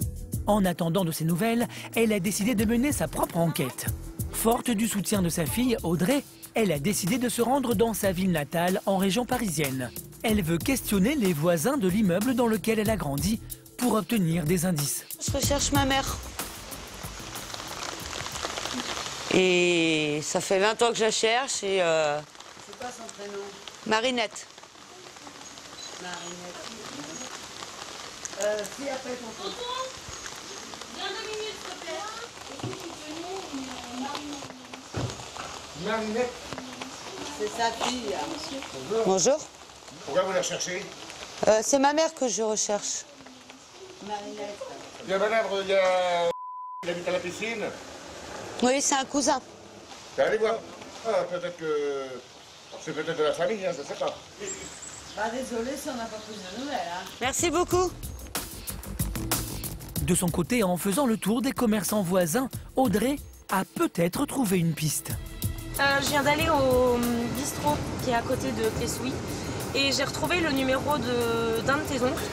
En attendant de ses nouvelles, elle a décidé de mener sa propre enquête. Forte du soutien de sa fille, Audrey, elle a décidé de se rendre dans sa ville natale, en région parisienne. Elle veut questionner les voisins de l'immeuble dans lequel elle a grandi pour obtenir des indices. Je recherche ma mère. Et ça fait 20 ans que je la cherche et... C'est quoi son prénom? Marinette. Marinette. Si après ton prénom. Viens 2 minutes, s'il te plaît. Marinette. C'est sa fille. Bonjour. Pourquoi vous la cherchez? C'est ma mère que je recherche. Marinette. Il y a madame, il habite à la piscine. Oui, c'est un cousin. T'es allé voir? Ah, peut-être que... C'est peut-être de la famille, hein, je sais pas. Bah désolé si on n'a pas plus de nouvelles. Hein. Merci beaucoup. De son côté, en faisant le tour des commerçants voisins, Audrey a peut-être trouvé une piste. Je viens d'aller au bistrot qui est à côté de Clé-Souis et j'ai retrouvé le numéro d'un de tes oncles.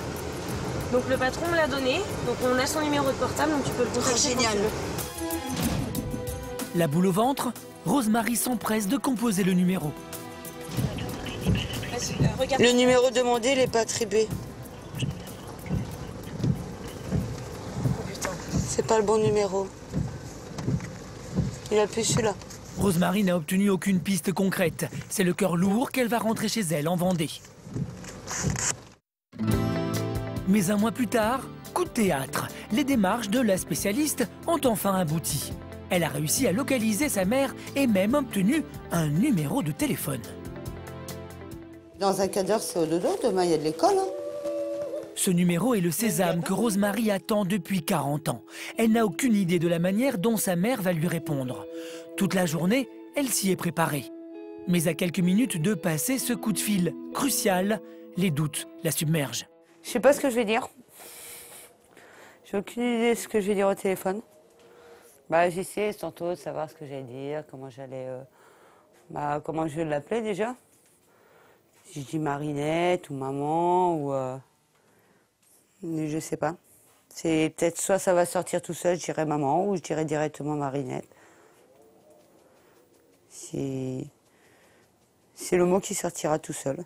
Donc le patron me l'a donné, donc on a son numéro de portable, donc tu peux le contacter. Génial. La boule au ventre, Rosemary s'empresse de composer le numéro. Le numéro demandé, il n'est pas attribué. C'est pas le bon numéro. Il a plus celui-là. Rosemary n'a obtenu aucune piste concrète. C'est le cœur lourd qu'elle va rentrer chez elle en Vendée. Mais un mois plus tard, coup de théâtre. Les démarches de la spécialiste ont enfin abouti. Elle a réussi à localiser sa mère et même obtenu un numéro de téléphone. Dans un quart d'heure, c'est au dodo. Demain, il y a de l'école. Hein. Ce numéro est le sésame que Rosemary attend depuis 40 ans. Elle n'a aucune idée de la manière dont sa mère va lui répondre. Toute la journée, elle s'y est préparée. Mais à quelques minutes de passer ce coup de fil crucial, les doutes la submergent. Je sais pas ce que je vais dire. J'ai aucune idée de ce que je vais dire au téléphone. Bah, j'essaie tantôt de savoir ce que j'allais dire, comment j'allais... comment je vais l'appeler déjà. Si je dis Marinette ou maman ou... Je sais pas. C'est peut-être soit ça va sortir tout seul, je dirais maman, ou je dirais directement Marinette. C'est le mot qui sortira tout seul.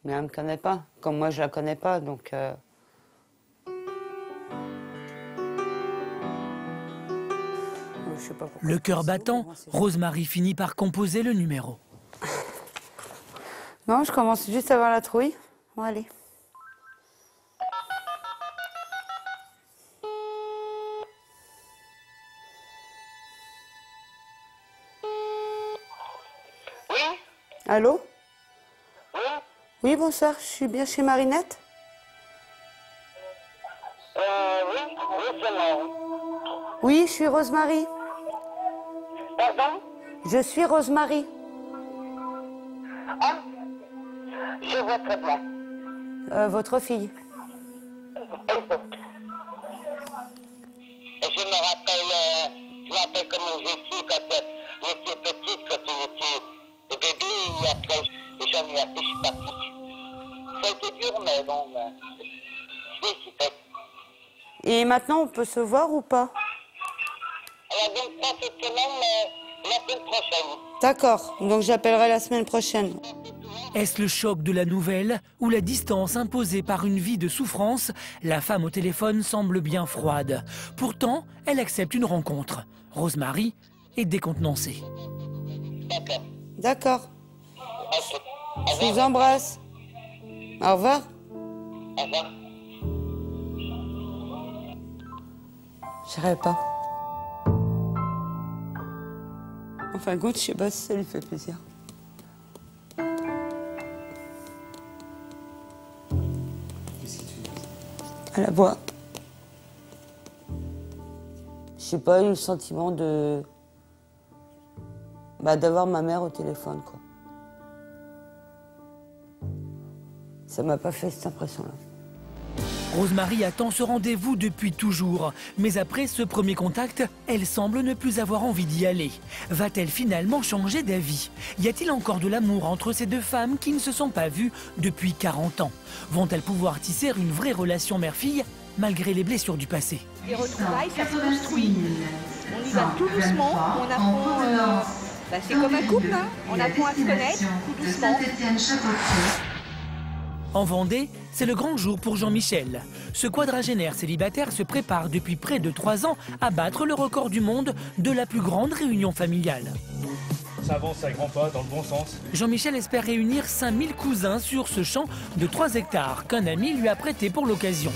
Mais elle ne me connaît pas, comme moi je la connais pas, donc... Je sais pas pourquoi. Le cœur battant, Rosemary finit par composer le numéro. Non, je commence juste à avoir la trouille. Bon, allez. Oui. Allô? Oui, bonsoir, je suis bien chez Marinette? Oui, c'est moi. Oui, je suis Rosemary. Pardon? Je suis Rosemary. Ah, je vois très bien. Votre fille. Je me rappelle comment j'étais quand j'étais petite, quand j'étais bébé, et après j'en ai appris, je suis partie. Ça a été dur, mais bon, je suis fait. Et maintenant, on peut se voir ou pas? Alors donc pas cette semaine, mais la semaine prochaine. D'accord, donc j'appellerai la semaine prochaine. Est-ce le choc de la nouvelle ou la distance imposée par une vie de souffrance? La femme au téléphone semble bien froide. Pourtant, elle accepte une rencontre. Rosemary est décontenancée. D'accord. Je vous embrasse. Au revoir. Au revoir. J'irai pas. Enfin, goûte, je sais pas si ça lui fait plaisir. À la voix. Je sais pas, eu le sentiment de... d'avoir ma mère au téléphone, quoi. Ça m'a pas fait cette impression-là. Rosemary attend ce rendez-vous depuis toujours. Mais après ce premier contact, elle semble ne plus avoir envie d'y aller. Va-t-elle finalement changer d'avis? Y a-t-il encore de l'amour entre ces deux femmes qui ne se sont pas vues depuis 40 ans? Vont-elles pouvoir tisser une vraie relation mère-fille malgré les blessures du passé? Les retrouvailles, ça se construit. On y va tout doucement, on apprend... c'est comme un couple, hein. On apprend à se connaître tout doucement. En Vendée, c'est le grand jour pour Jean-Michel. Ce quadragénaire célibataire se prépare depuis près de 3 ans à battre le record du monde de la plus grande réunion familiale. Ça avance à grands pas dans le bon sens. Jean-Michel espère réunir 5000 cousins sur ce champ de 3 hectares qu'un ami lui a prêté pour l'occasion.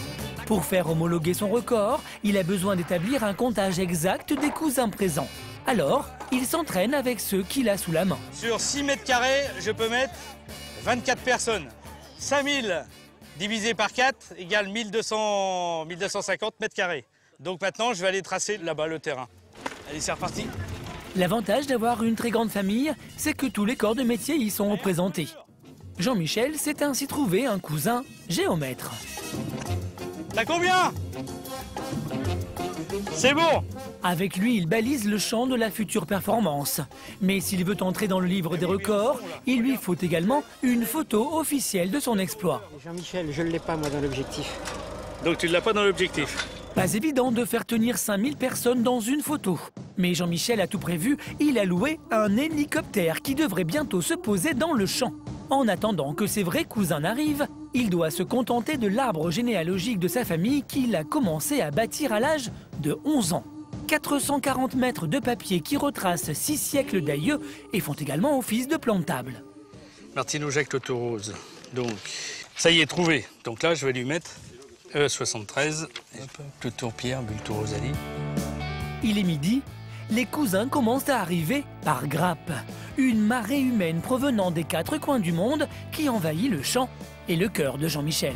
Pour faire homologuer son record, il a besoin d'établir un comptage exact des cousins présents. Alors, il s'entraîne avec ceux qu'il a sous la main. Sur 6 mètres carrés, je peux mettre 24 personnes. 5000 divisé par 4 égale 1250 mètres carrés. Donc maintenant, je vais aller tracer là-bas le terrain. Allez, c'est reparti. L'avantage d'avoir une très grande famille, c'est que tous les corps de métier y sont représentés. Jean-Michel s'est ainsi trouvé un cousin géomètre. T'as combien? C'est bon. Avec lui, il balise le champ de la future performance. Mais s'il veut entrer dans le livre des records, il lui faut également une photo officielle de son exploit. Jean-Michel, je ne l'ai pas moi dans l'objectif. Donc tu ne l'as pas dans l'objectif? Pas évident de faire tenir 5000 personnes dans une photo. Mais Jean-Michel a tout prévu, il a loué un hélicoptère qui devrait bientôt se poser dans le champ. En attendant que ses vrais cousins n'arrivent, il doit se contenter de l'arbre généalogique de sa famille qu'il a commencé à bâtir à l'âge de 11 ans. 440 mètres de papier qui retracent 6 siècles d'aïeux et font également office de plan de table. Martineau Jacques Le Rose. Donc, ça y est, trouvé. Donc là, je vais lui mettre 73. Le tour Pierre, le tour Rosalie. Il est midi. Les cousins commencent à arriver par grappes. Une marée humaine provenant des 4 coins du monde qui envahit le champ et le cœur de Jean-Michel.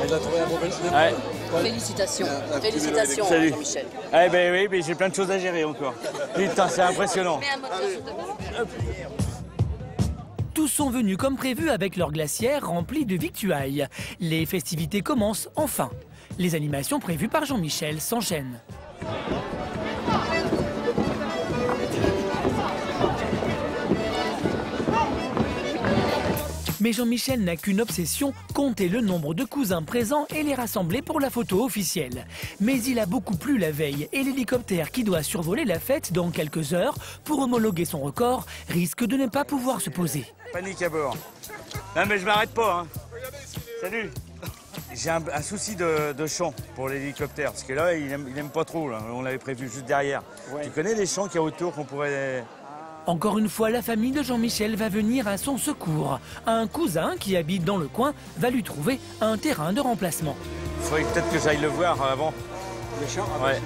Elle a trouvé un bon Ouais. Félicitations. Félicitations, Salut. Jean-Michel. Eh ben oui, mais j'ai plein de choses à gérer encore. Putain, c'est impressionnant. Tous sont venus comme prévu avec leur glacière remplie de victuailles. Les festivités commencent enfin. Les animations prévues par Jean-Michel s'enchaînent. Mais Jean-Michel n'a qu'une obsession, compter le nombre de cousins présents et les rassembler pour la photo officielle. Mais il a beaucoup plu la veille et l'hélicoptère qui doit survoler la fête dans quelques heures pour homologuer son record risque de ne pas pouvoir se poser. Panique à bord. Non mais je m'arrête pas. Hein. Salut. J'ai un souci de champ pour l'hélicoptère, parce que là, il aime pas trop. Là. On l'avait prévu juste derrière. Ouais. Tu connais les champs qu'il y a autour qu'on pourrait... Encore une fois, la famille de Jean-Michel va venir à son secours. Un cousin qui habite dans le coin va lui trouver un terrain de remplacement. Il faudrait peut-être que j'aille le voir avant. Les champs? Ouais.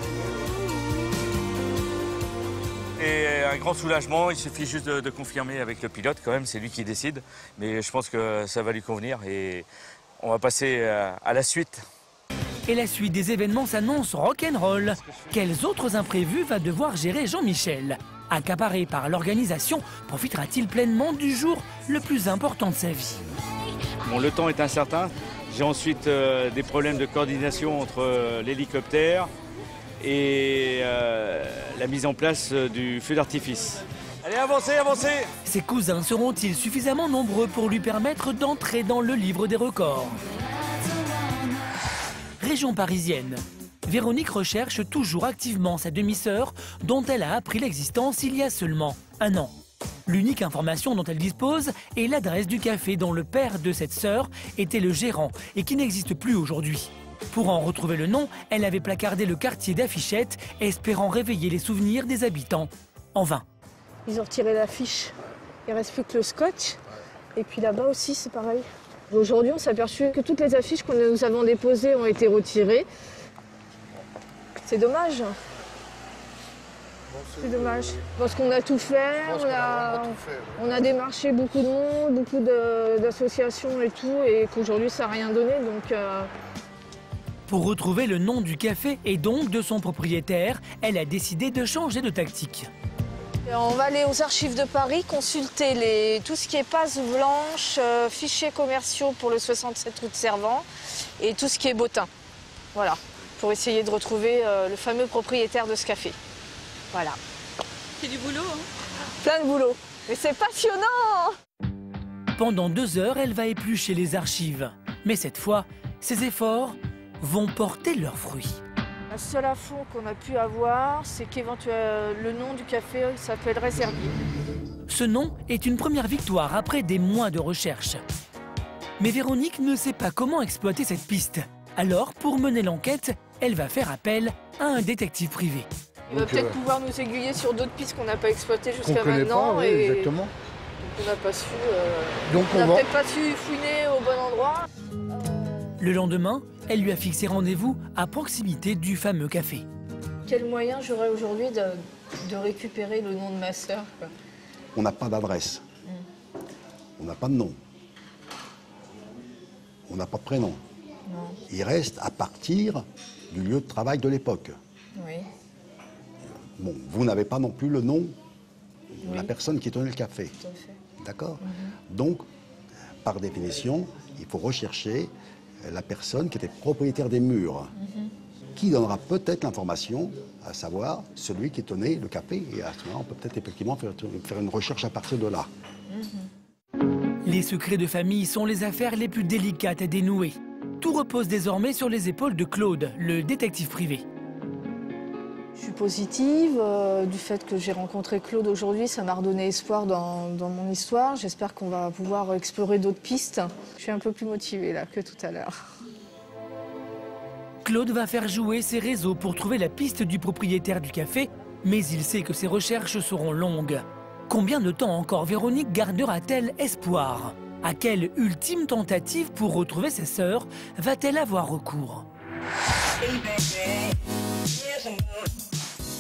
Et un grand soulagement, il suffit juste de confirmer avec le pilote quand même, c'est lui qui décide. Mais je pense que ça va lui convenir et on va passer à la suite. Et la suite des événements s'annonce rock'n'roll. Quels autres imprévus va devoir gérer Jean-Michel? Accaparé par l'organisation, profitera-t-il pleinement du jour le plus important de sa vie? Bon, le temps est incertain. J'ai ensuite des problèmes de coordination entre l'hélicoptère et la mise en place du feu d'artifice. Allez, avancez, avancez! Ses cousins seront-ils suffisamment nombreux pour lui permettre d'entrer dans le livre des records? Région parisienne. Véronique recherche toujours activement sa demi-sœur dont elle a appris l'existence il y a seulement un an. L'unique information dont elle dispose est l'adresse du café dont le père de cette sœur était le gérant et qui n'existe plus aujourd'hui. Pour en retrouver le nom, elle avait placardé le quartier d'affichettes, espérant réveiller les souvenirs des habitants. En vain. Ils ont retiré l'affiche. Il ne reste plus que le scotch. Et puis là-bas aussi, c'est pareil. Aujourd'hui, on s'est aperçu que toutes les affiches que nous avons déposées ont été retirées. C'est dommage. C'est dommage. Parce qu'on a tout fait, on a démarché beaucoup de monde, beaucoup d'associations et tout, et qu'aujourd'hui ça n'a rien donné. Donc, Pour retrouver le nom du café et donc de son propriétaire, elle a décidé de changer de tactique. On va aller aux archives de Paris, consulter tout ce qui est passe blanche, fichiers commerciaux pour le 67 rue de Servan et tout ce qui est bottin. Voilà, pour essayer de retrouver le fameux propriétaire de ce café. Voilà. C'est du boulot, hein? Plein de boulot, mais c'est passionnant! Pendant 2 heures, elle va éplucher les archives. Mais cette fois, ses efforts vont porter leurs fruits. La seule info qu'on a pu avoir, c'est qu'éventuellement le nom du café s'appellerait Sergi. Ce nom est une première victoire après des mois de recherche. Mais Véronique ne sait pas comment exploiter cette piste. Alors, pour mener l'enquête, elle va faire appel à un détective privé. Il va peut-être pouvoir nous aiguiller sur d'autres pistes qu'on n'a pas exploitées jusqu'à maintenant. Pas, oui, exactement. Donc on n'a pas su. On n'a peut-être pas su fouiner au bon endroit. Le lendemain, elle lui a fixé rendez-vous à proximité du fameux café. Quel moyen j'aurais aujourd'hui de récupérer le nom de ma sœur? On n'a pas d'adresse. On n'a pas de nom. On n'a pas de prénom. Non. Il reste à partir du lieu de travail de l'époque. Oui. Bon, vous n'avez pas non plus le nom de la personne qui tenait le café. Tout à fait. D'accord? Donc, par définition, il faut rechercher la personne qui était propriétaire des murs, qui donnera peut-être l'information, à savoir celui qui tenait le café. Et à ce moment-là, on peut peut-être effectivement faire une recherche à partir de là. Les secrets de famille sont les affaires les plus délicates à dénouer. Tout repose désormais sur les épaules de Claude, le détective privé. Je suis positive. Du fait que j'ai rencontré Claude aujourd'hui, ça m'a redonné espoir dans mon histoire. J'espère qu'on va pouvoir explorer d'autres pistes. Je suis un peu plus motivée là que tout à l'heure. Claude va faire jouer ses réseaux pour trouver la piste du propriétaire du café, mais il sait que ses recherches seront longues. Combien de temps encore Véronique gardera-t-elle espoir? À quelle ultime tentative pour retrouver sa sœur va-t-elle avoir recours?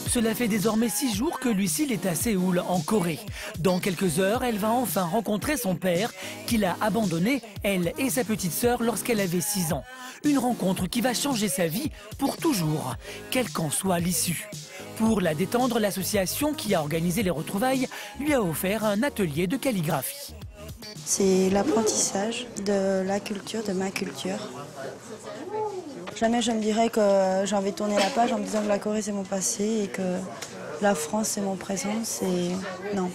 Cela fait désormais 6 jours que Lucille est à Séoul, en Corée. Dans quelques heures, elle va enfin rencontrer son père, qui l'a abandonnée, elle et sa petite sœur, lorsqu'elle avait 6 ans. Une rencontre qui va changer sa vie pour toujours, quelle qu'en soit l'issue. Pour la détendre, l'association qui a organisé les retrouvailles lui a offert un atelier de calligraphie. C'est l'apprentissage de la culture, de ma culture. Jamais je me dirais que j'ai envie de tourner la page en me disant que la Corée c'est mon passé et que la France c'est mon présent, c'est... non.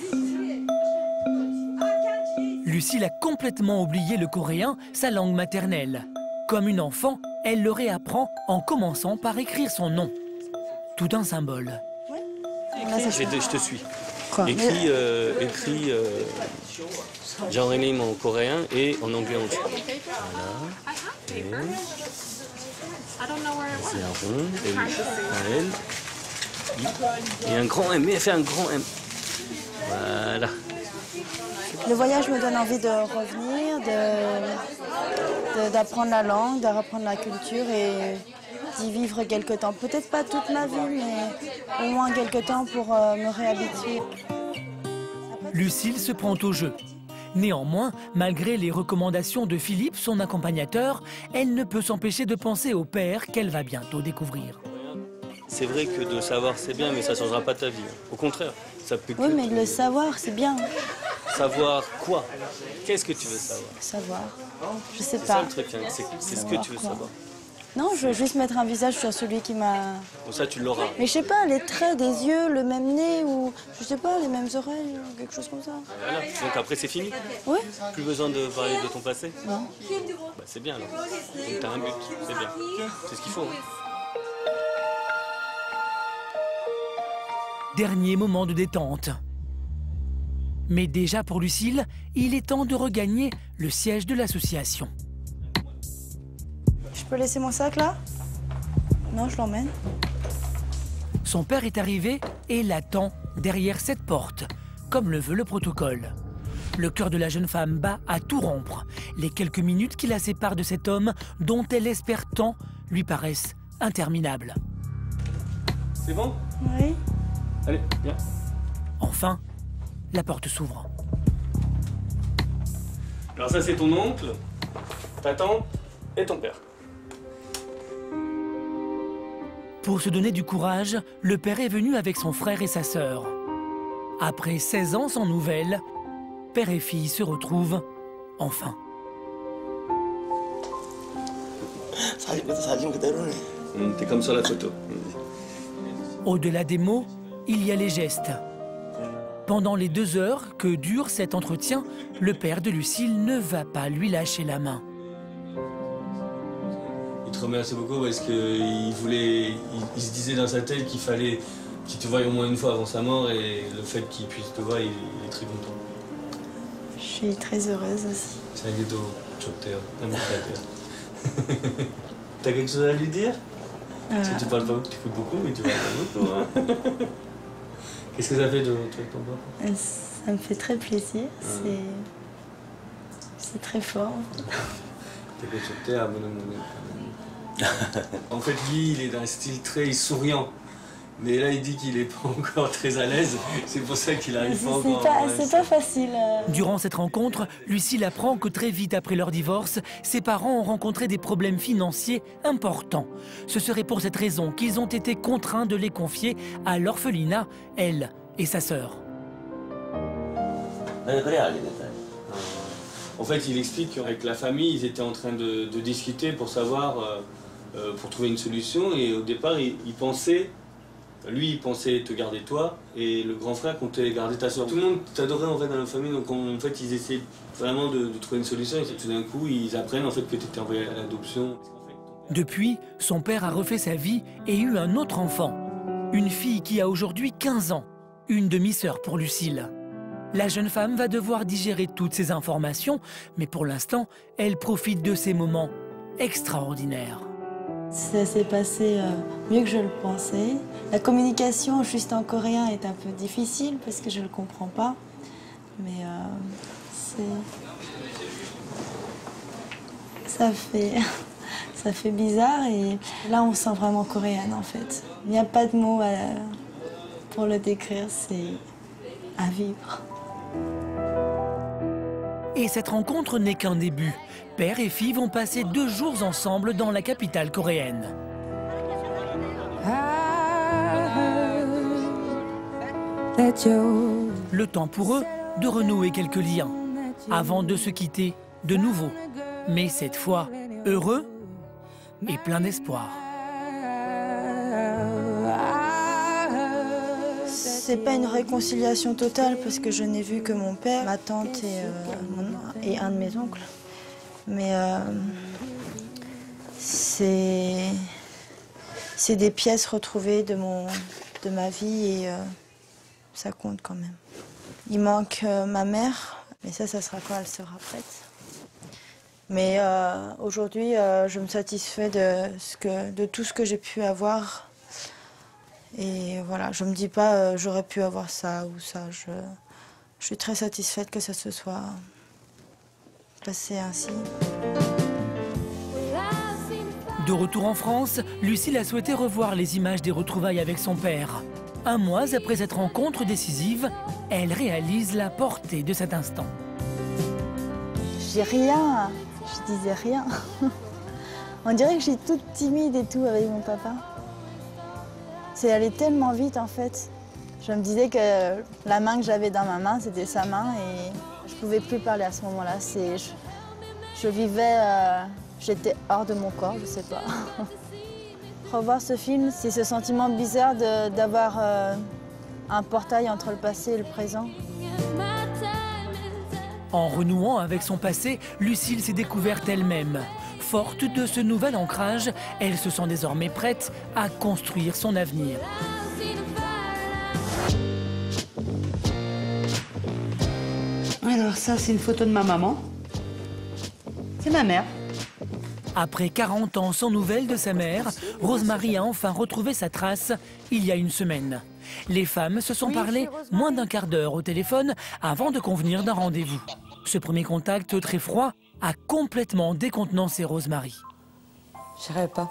Lucille a complètement oublié le coréen, sa langue maternelle. Comme une enfant, elle le réapprend en commençant par écrire son nom. Tout un symbole. Je te suis. Quoi? Écris Jean-Rémy en coréen et en anglais en dessous. Voilà. Et un grand M, fais un grand M. Voilà. Le voyage me donne envie de revenir, d'apprendre la langue, d'apprendre la culture et d'y vivre quelque temps. Peut-être pas toute ma vie, mais au moins quelque temps pour me réhabituer. Lucille se prend au jeu. Néanmoins, malgré les recommandations de Philippe, son accompagnateur, elle ne peut s'empêcher de penser au père qu'elle va bientôt découvrir. C'est vrai que de savoir c'est bien, mais ça ne changera pas ta vie. Au contraire, ça peut que... Oui, mais de le savoir, c'est bien. Savoir quoi? Qu'est-ce que tu veux savoir? Savoir. Je sais C'est pas. ça le truc, hein. C'est ce que tu veux Quoi. savoir. Non, je veux juste mettre un visage sur celui qui m'a... Bon, ça, tu l'auras. Mais je sais pas, les traits des yeux, le même nez ou... Je sais pas, les mêmes oreilles, ou quelque chose comme ça. Voilà. Donc après, c'est fini? Oui. Plus besoin de parler de ton passé? Non. Bah, c'est bien, alors. Donc t'as un but, c'est bien. C'est ce qu'il faut. Hein. Dernier moment de détente. Mais déjà pour Lucille, il est temps de regagner le siège de l'association. Je peux laisser mon sac là? Non, je l'emmène. Son père est arrivé et l'attend derrière cette porte, comme le veut le protocole. Le cœur de la jeune femme bat à tout rompre. Les quelques minutes qui la séparent de cet homme dont elle espère tant lui paraissent interminables. C'est bon? Oui. Allez, viens. Enfin, la porte s'ouvre. Alors ça, c'est ton oncle, ta tante et ton père. Pour se donner du courage, le père est venu avec son frère et sa sœur. Après 16 ans sans nouvelles, père et fille se retrouvent enfin. T'es comme sur la photo. Au-delà des mots, il y a les gestes. Pendant les 2 heures que dure cet entretien, le père de Lucille ne va pas lui lâcher la main. Il te remercie beaucoup parce qu'il voulait, il se disait dans sa tête qu'il fallait qu'il te voie au moins une fois avant sa mort et le fait qu'il puisse te voir, il est très content. Je suis très heureuse aussi. C'est T'as quelque chose à lui dire? Tu parles pas beaucoup, tu écoutes beaucoup, mais tu parles pas beaucoup. Hein. Qu'est-ce que ça fait de rentrer avec ton papa? Ça me fait très plaisir, c'est très fort. En fait, lui, il est d'un style très souriant. Mais là, il dit qu'il n'est pas encore très à l'aise. C'est pour ça qu'il arrive pas encore. C'est pas facile. Durant cette rencontre, Lucille apprend que très vite après leur divorce, ses parents ont rencontré des problèmes financiers importants. Ce serait pour cette raison qu'ils ont été contraints de les confier à l'orphelinat, elle et sa sœur. En fait, il explique qu'avec la famille, ils étaient en train de discuter pour savoir, pour trouver une solution. Et au départ, il pensait... Lui, il pensait te garder toi, et le grand frère comptait garder ta soeur. Tout le monde t'adorait en fait dans la famille, donc en fait ils essaient vraiment de trouver une solution, et tout d'un coup ils apprennent en fait que tu étais envoyé à l'adoption. Depuis, son père a refait sa vie et eu un autre enfant. Une fille qui a aujourd'hui 15 ans, une demi-sœur pour Lucille. La jeune femme va devoir digérer toutes ces informations, mais pour l'instant, elle profite de ces moments extraordinaires. Ça s'est passé mieux que je le pensais. La communication juste en coréen est un peu difficile parce que je ne le comprends pas. Mais ça fait bizarre et là on se sent vraiment coréenne en fait. Il n'y a pas de mots pour le décrire, c'est à vivre. Et cette rencontre n'est qu'un début. Père et fille vont passer 2 jours ensemble dans la capitale coréenne. Le temps pour eux de renouer quelques liens, avant de se quitter de nouveau. Mais cette fois, heureux et plein d'espoir. c'est pas une réconciliation totale parce que je n'ai vu que mon père, ma tante et un de mes oncles. Mais c'est des pièces retrouvées de ma vie et ça compte quand même. Il manque ma mère, mais ça sera quand elle sera prête. Mais aujourd'hui, je me satisfais de tout ce que j'ai pu avoir. Et voilà, je me dis pas j'aurais pu avoir ça ou ça. Je suis très satisfaite que ça se soit passé ainsi. De retour en France, Lucille a souhaité revoir les images des retrouvailles avec son père. Un mois après cette rencontre décisive, elle réalise la portée de cet instant. J'ai rien, je disais rien. On dirait que je suis toute timide et tout avec mon papa. C'est allé tellement vite en fait. Je me disais que la main que j'avais dans ma main, c'était sa main et je pouvais plus parler à ce moment-là. Je vivais, j'étais hors de mon corps, je sais pas. Revoir ce film, c'est ce sentiment bizarre d'avoir un portail entre le passé et le présent. En renouant avec son passé, Lucille s'est découverte elle-même. Forte de ce nouvel ancrage, elle se sent désormais prête à construire son avenir. Alors ça, c'est une photo de ma maman. C'est ma mère. Après 40 ans sans nouvelles de sa mère, Rosemarie a enfin retrouvé sa trace il y a une semaine. Les femmes se sont parlé moins d'un quart d'heure au téléphone avant de convenir d'un rendez-vous. Ce premier contact très froid a complètement décontenancé Rosemarie. Je rêve pas.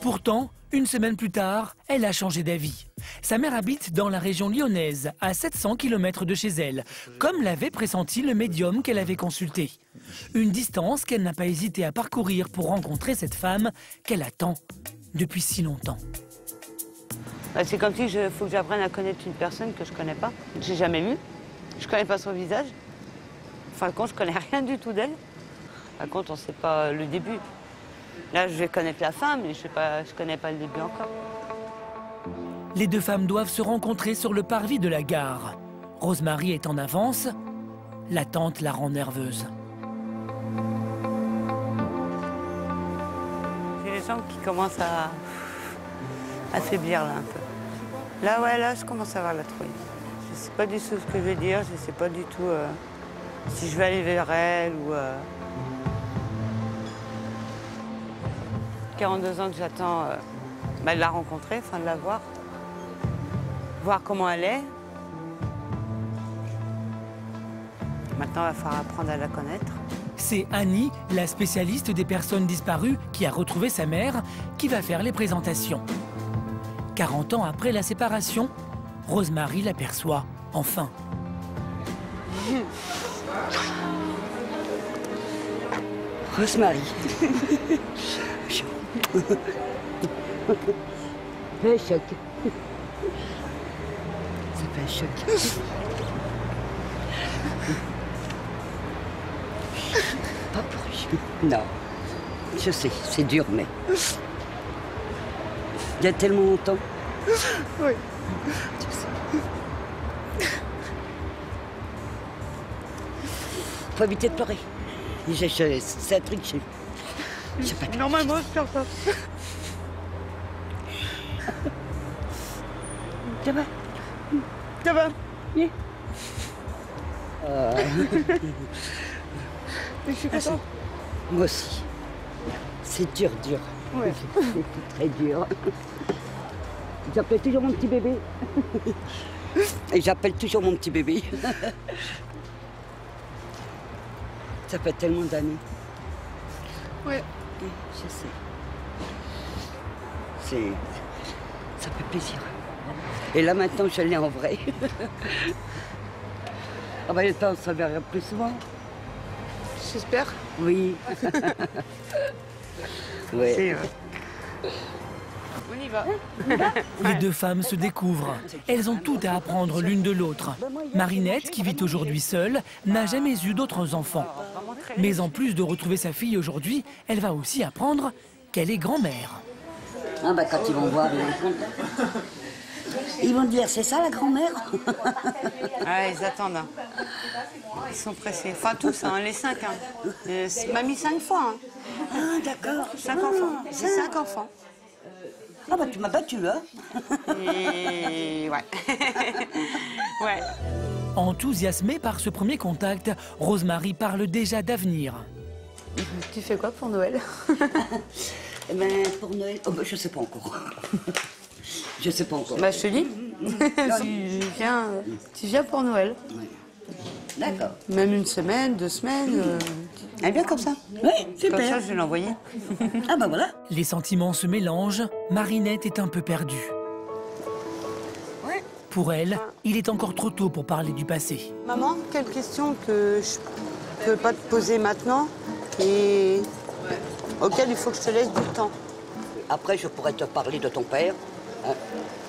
Pourtant, une semaine plus tard, elle a changé d'avis. Sa mère habite dans la région lyonnaise, à 700 km de chez elle, comme l'avait pressenti le médium qu'elle avait consulté. Une distance qu'elle n'a pas hésité à parcourir pour rencontrer cette femme qu'elle attend depuis si longtemps. C'est comme si il faut que j'apprenne à connaître une personne que je ne connais pas, que j'ai jamais vue. Je ne connais pas son visage. Enfin, quand je ne connais rien du tout d'elle. Enfin, quand on ne sait pas le début. Là, je vais connaître la fin, mais je ne connais pas le début encore. Les deux femmes doivent se rencontrer sur le parvis de la gare. Rosemarie est en avance. L'attente la rend nerveuse. J'ai les jambes qui commencent à faiblir là un peu. Là, ouais, là, je commence à avoir la trouille. Je ne sais pas du tout ce que je vais dire, je ne sais pas du tout si je vais aller vers elle ou... 42 ans que j'attends de la rencontrer, enfin de la voir. Voir comment elle est. Maintenant, il va falloir apprendre à la connaître. C'est Annie, la spécialiste des personnes disparues, qui a retrouvé sa mère, qui va faire les présentations. 40 ans après la séparation, Rosemarie l'aperçoit enfin. Rosemarie. Un choc. Ça fait un choc. Pas pour lui. Non. Je sais, c'est dur, mais... Il y a tellement longtemps. Oui. Je sais. Faut éviter de pleurer. C'est un truc chez lui. Normalement, je pleure pas. Ça va? Ça va? Oui. Je suis contente. Moi aussi. C'est dur, dur. Ouais. C'est très dur. J'appelle toujours mon petit bébé. Et j'appelle toujours mon petit bébé. Ça fait tellement d'années. Ouais. Je sais. Ça fait plaisir. Et là maintenant, je l'ai en vrai. On va le temps, on se reverra plus souvent. J'espère. Oui. Ouais. On y va. Les deux femmes se découvrent. Elles ont tout à apprendre l'une de l'autre. Marinette, qui vit aujourd'hui seule, n'a jamais eu d'autres enfants. Mais en plus de retrouver sa fille aujourd'hui, elle va aussi apprendre qu'elle est grand-mère. Ah bah quand ils vont voir, ils vont être contents. Ils vont dire, c'est ça la grand-mère? Ah, ils attendent. Hein. Ils sont pressés. Enfin, tous, hein, les 5. Hein. Mamie 5 fois. Hein. Ah, d'accord. 5 enfants. C'est 5 enfants. Ah, bah tu m'as battu, hein? Et ouais. Ouais. Enthousiasmée par ce premier contact, Rosemary parle déjà d'avenir. Tu fais quoi pour Noël? Eh ben, pour Noël, oh, ben, je sais pas encore. Je sais pas encore. Bah, je te dis. Tu viens pour Noël. Ouais. D'accord. Même une semaine, 2 semaines. Elle vient comme ça. Oui, super. Comme ça, je vais l'envoyer. Ah bah voilà. Les sentiments se mélangent, Marinette est un peu perdue. Ouais. Pour elle, il est encore trop tôt pour parler du passé. Maman, quelle question que je peux pas te poser maintenant et auquel il faut que je te laisse du temps? Après, je pourrais te parler de ton père, hein,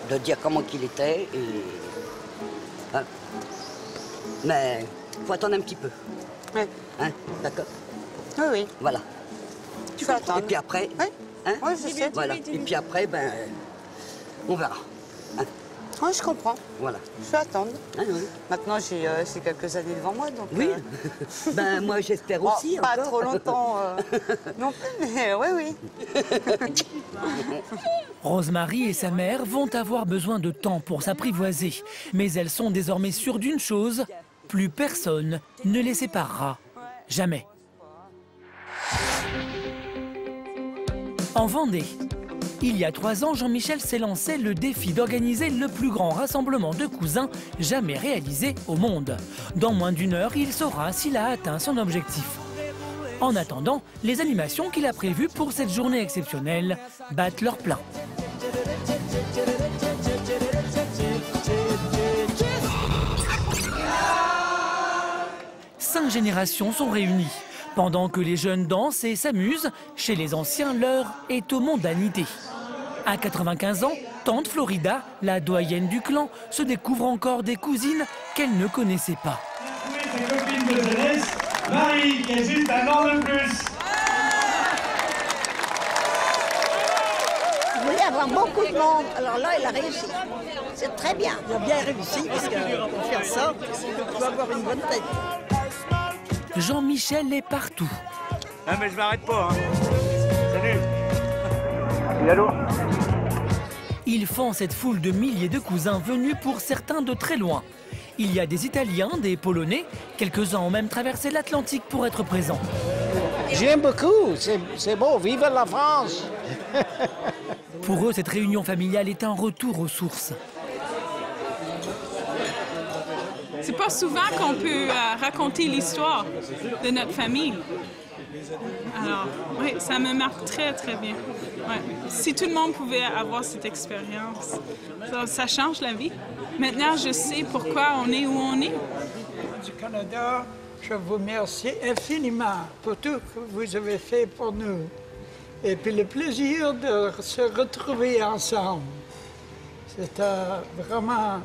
de dire comment qu'il était et... Hein. Mais faut attendre un petit peu. Ouais. Hein, d'accord? Oui, oui. Voilà. Tu vas attendre. Et puis après... Oui, hein, ouais, je sais. Voilà. Et puis après, ben... on verra. Hein. Oui, je comprends. Voilà. Je vais attendre. Hein, oui. Maintenant, j'ai quelques années devant moi, donc... Oui. Ben, moi, j'espère aussi. Pas encore. trop longtemps non plus, mais oui, oui. Rosemary et sa mère vont avoir besoin de temps pour s'apprivoiser. Mais elles sont désormais sûres d'une chose, plus personne ne les séparera. Jamais. En Vendée, il y a 3 ans, Jean-Michel s'est lancé le défi d'organiser le plus grand rassemblement de cousins jamais réalisé au monde. Dans moins d'1 heure, il saura s'il a atteint son objectif. En attendant, les animations qu'il a prévues pour cette journée exceptionnelle battent leur plein. 5 générations sont réunies. Pendant que les jeunes dansent et s'amusent, chez les anciens, l'heure est aux mondanités. À 95 ans, tante Florida, la doyenne du clan, se découvre encore des cousines qu'elle ne connaissait pas. Sa copine de jeunesse, Marie, qui a juste 1 an de plus. Je voulais avoir beaucoup de monde, alors là, il a réussi. C'est très bien. Il a bien réussi, parce que pour faire ça, il faut avoir une bonne tête. Jean-Michel est partout. Ah mais je m'arrête pas, hein. Salut. Oui, allô? Il fend cette foule de milliers de cousins venus pour certains de très loin. Il y a des Italiens, des Polonais, quelques-uns ont même traversé l'Atlantique pour être présents. J'aime beaucoup, c'est beau, vive la France. Pour eux, cette réunion familiale est un retour aux sources. C'est pas souvent qu'on peut raconter l'histoire de notre famille. Alors, oui, ça me marque très, très bien. Ouais. Si tout le monde pouvait avoir cette expérience, ça change la vie. Maintenant, je sais pourquoi on est où on est. Du Canada, je vous remercie infiniment pour tout que vous avez fait pour nous. Et puis le plaisir de se retrouver ensemble. C'était vraiment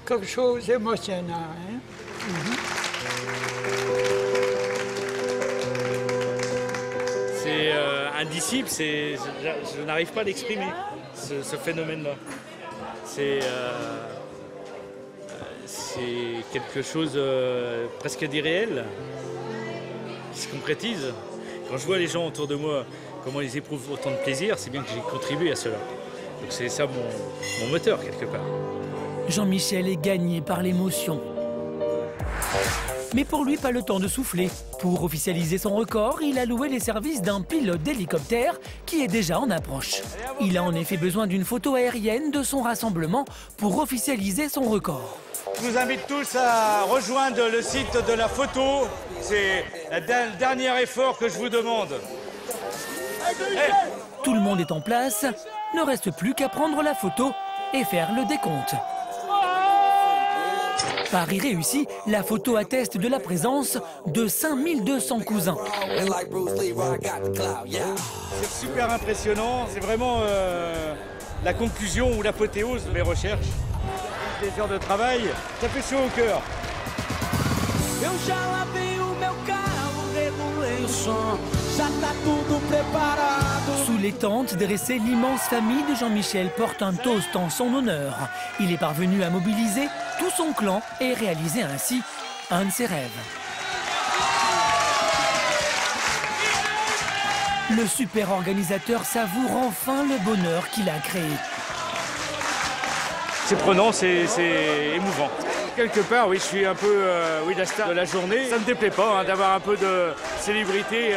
quelque chose d'émotionnel. Hein? C'est indicible, je n'arrive pas à l'exprimer, ce phénomène-là. C'est quelque chose presque d'irréel, qui se concrétise. Quand je vois les gens autour de moi, comment ils éprouvent autant de plaisir, c'est bien que j'ai contribué à cela. Donc c'est ça mon moteur, quelque part. Jean-Michel est gagné par l'émotion. Mais pour lui, pas le temps de souffler. Pour officialiser son record, il a loué les services d'un pilote d'hélicoptère qui est déjà en approche. Il a en effet besoin d'une photo aérienne de son rassemblement pour officialiser son record. Je vous invite tous à rejoindre le site de la photo. C'est le dernier effort que je vous demande. Hey. Tout le monde est en place. Ne reste plus qu'à prendre la photo et faire le décompte. Pari réussi, la photo atteste de la présence de 5200 cousins. C'est super impressionnant, c'est vraiment la conclusion ou l'apothéose de mes recherches. Des heures de travail, ça fait chaud au cœur. Eu já lavei o meu carro, regulei o som. Sous les tentes dressées, l'immense famille de Jean-Michel porte un toast en son honneur. Il est parvenu à mobiliser tout son clan et réaliser ainsi un de ses rêves. Le super organisateur savoure enfin le bonheur qu'il a créé. C'est prenant, c'est émouvant. Quelque part, oui, je suis un peu la star de la journée. Ça ne me déplaît pas d'avoir un peu de célébrité,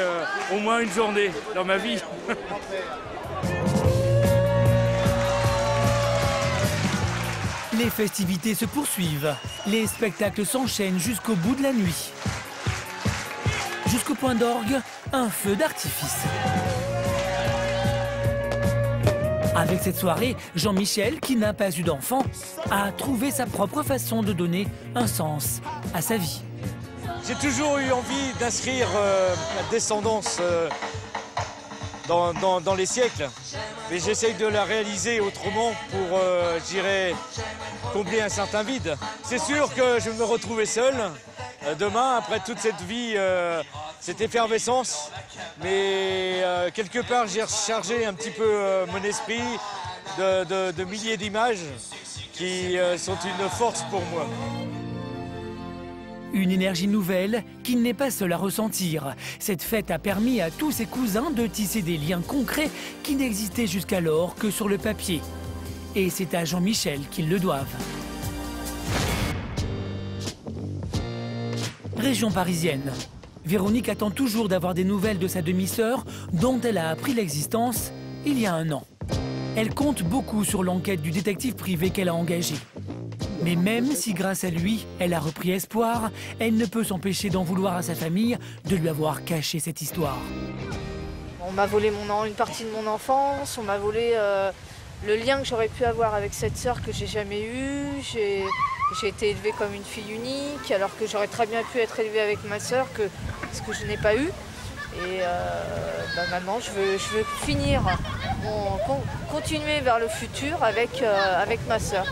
au moins une journée dans ma vie. Les festivités se poursuivent. Les spectacles s'enchaînent jusqu'au bout de la nuit. Jusqu'au point d'orgue, un feu d'artifice. Avec cette soirée, Jean-Michel, qui n'a pas eu d'enfant, a trouvé sa propre façon de donner un sens à sa vie. J'ai toujours eu envie d'inscrire la descendance dans les siècles. Mais j'essaye de la réaliser autrement pour, je dirais, combler un certain vide. C'est sûr que je vais me retrouver seul demain, après toute cette vie, cette effervescence. Mais quelque part, j'ai rechargé un petit peu mon esprit de milliers d'images qui sont une force pour moi. Une énergie nouvelle qu'il n'est pas seul à ressentir. Cette fête a permis à tous ses cousins de tisser des liens concrets qui n'existaient jusqu'alors que sur le papier. Et c'est à Jean-Michel qu'ils le doivent. Région parisienne. Véronique attend toujours d'avoir des nouvelles de sa demi-sœur dont elle a appris l'existence il y a un an. Elle compte beaucoup sur l'enquête du détective privé qu'elle a engagé. Mais même si grâce à lui, elle a repris espoir, elle ne peut s'empêcher d'en vouloir à sa famille de lui avoir caché cette histoire. On m'a volé une partie de mon enfance, on m'a volé le lien que j'aurais pu avoir avec cette sœur que j'ai jamais eue. J'ai été élevée comme une fille unique, alors que j'aurais très bien pu être élevée avec ma sœur, ce que je n'ai pas eu. Et maintenant, je veux finir, continuer vers le futur avec ma sœur.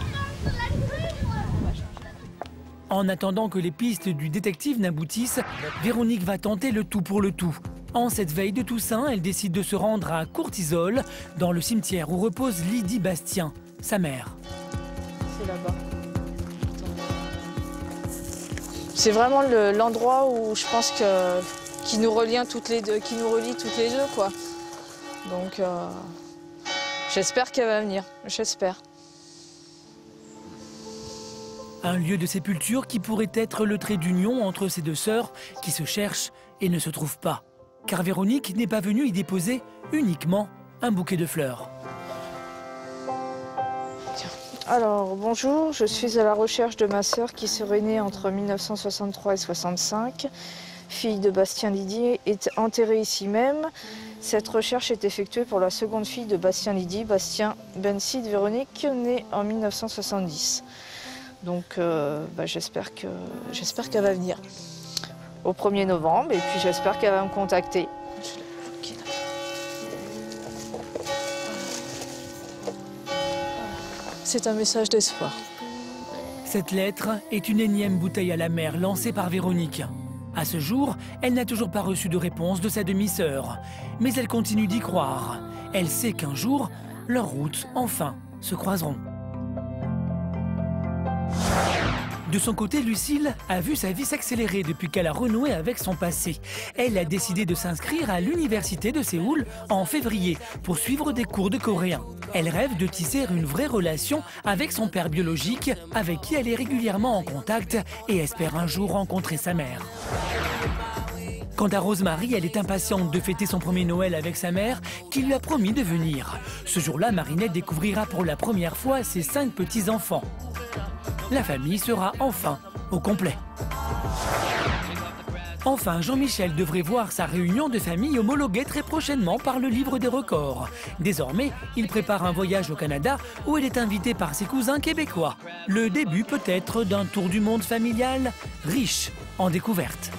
En attendant que les pistes du détective n'aboutissent, Véronique va tenter le tout pour le tout. En cette veille de Toussaint, elle décide de se rendre à Courtisol, dans le cimetière où repose Lydie Bastien, sa mère. C'est là-bas. C'est vraiment l'endroit où je pense qui nous relie toutes les deux, quoi. Donc j'espère qu'elle va venir, j'espère. Un lieu de sépulture qui pourrait être le trait d'union entre ces deux sœurs qui se cherchent et ne se trouvent pas. Car Véronique n'est pas venue y déposer uniquement un bouquet de fleurs. Alors, bonjour, je suis à la recherche de ma sœur qui serait née entre 1963 et 65. Fille de Bastien Lydie, est enterrée ici même. Cette recherche est effectuée pour la seconde fille de Bastien Lydie, Bastien Bensid Véronique, née en 1970. Donc j'espère qu'elle va venir au 1er novembre et puis j'espère qu'elle va me contacter. C'est un message d'espoir. Cette lettre est une énième bouteille à la mer lancée par Véronique. À ce jour, elle n'a toujours pas reçu de réponse de sa demi-sœur. Mais elle continue d'y croire. Elle sait qu'un jour, leurs routes, enfin, se croiseront. De son côté, Lucille a vu sa vie s'accélérer depuis qu'elle a renoué avec son passé. Elle a décidé de s'inscrire à l'université de Séoul en février pour suivre des cours de coréen. Elle rêve de tisser une vraie relation avec son père biologique, avec qui elle est régulièrement en contact et espère un jour rencontrer sa mère. Quant à Rosemary, elle est impatiente de fêter son premier Noël avec sa mère qui lui a promis de venir. Ce jour-là, Marinette découvrira pour la première fois ses 5 petits-enfants. La famille sera enfin au complet. Enfin, Jean-Michel devrait voir sa réunion de famille homologuée très prochainement par le livre des records. Désormais, il prépare un voyage au Canada où il est invité par ses cousins québécois. Le début peut-être d'un tour du monde familial riche en découvertes.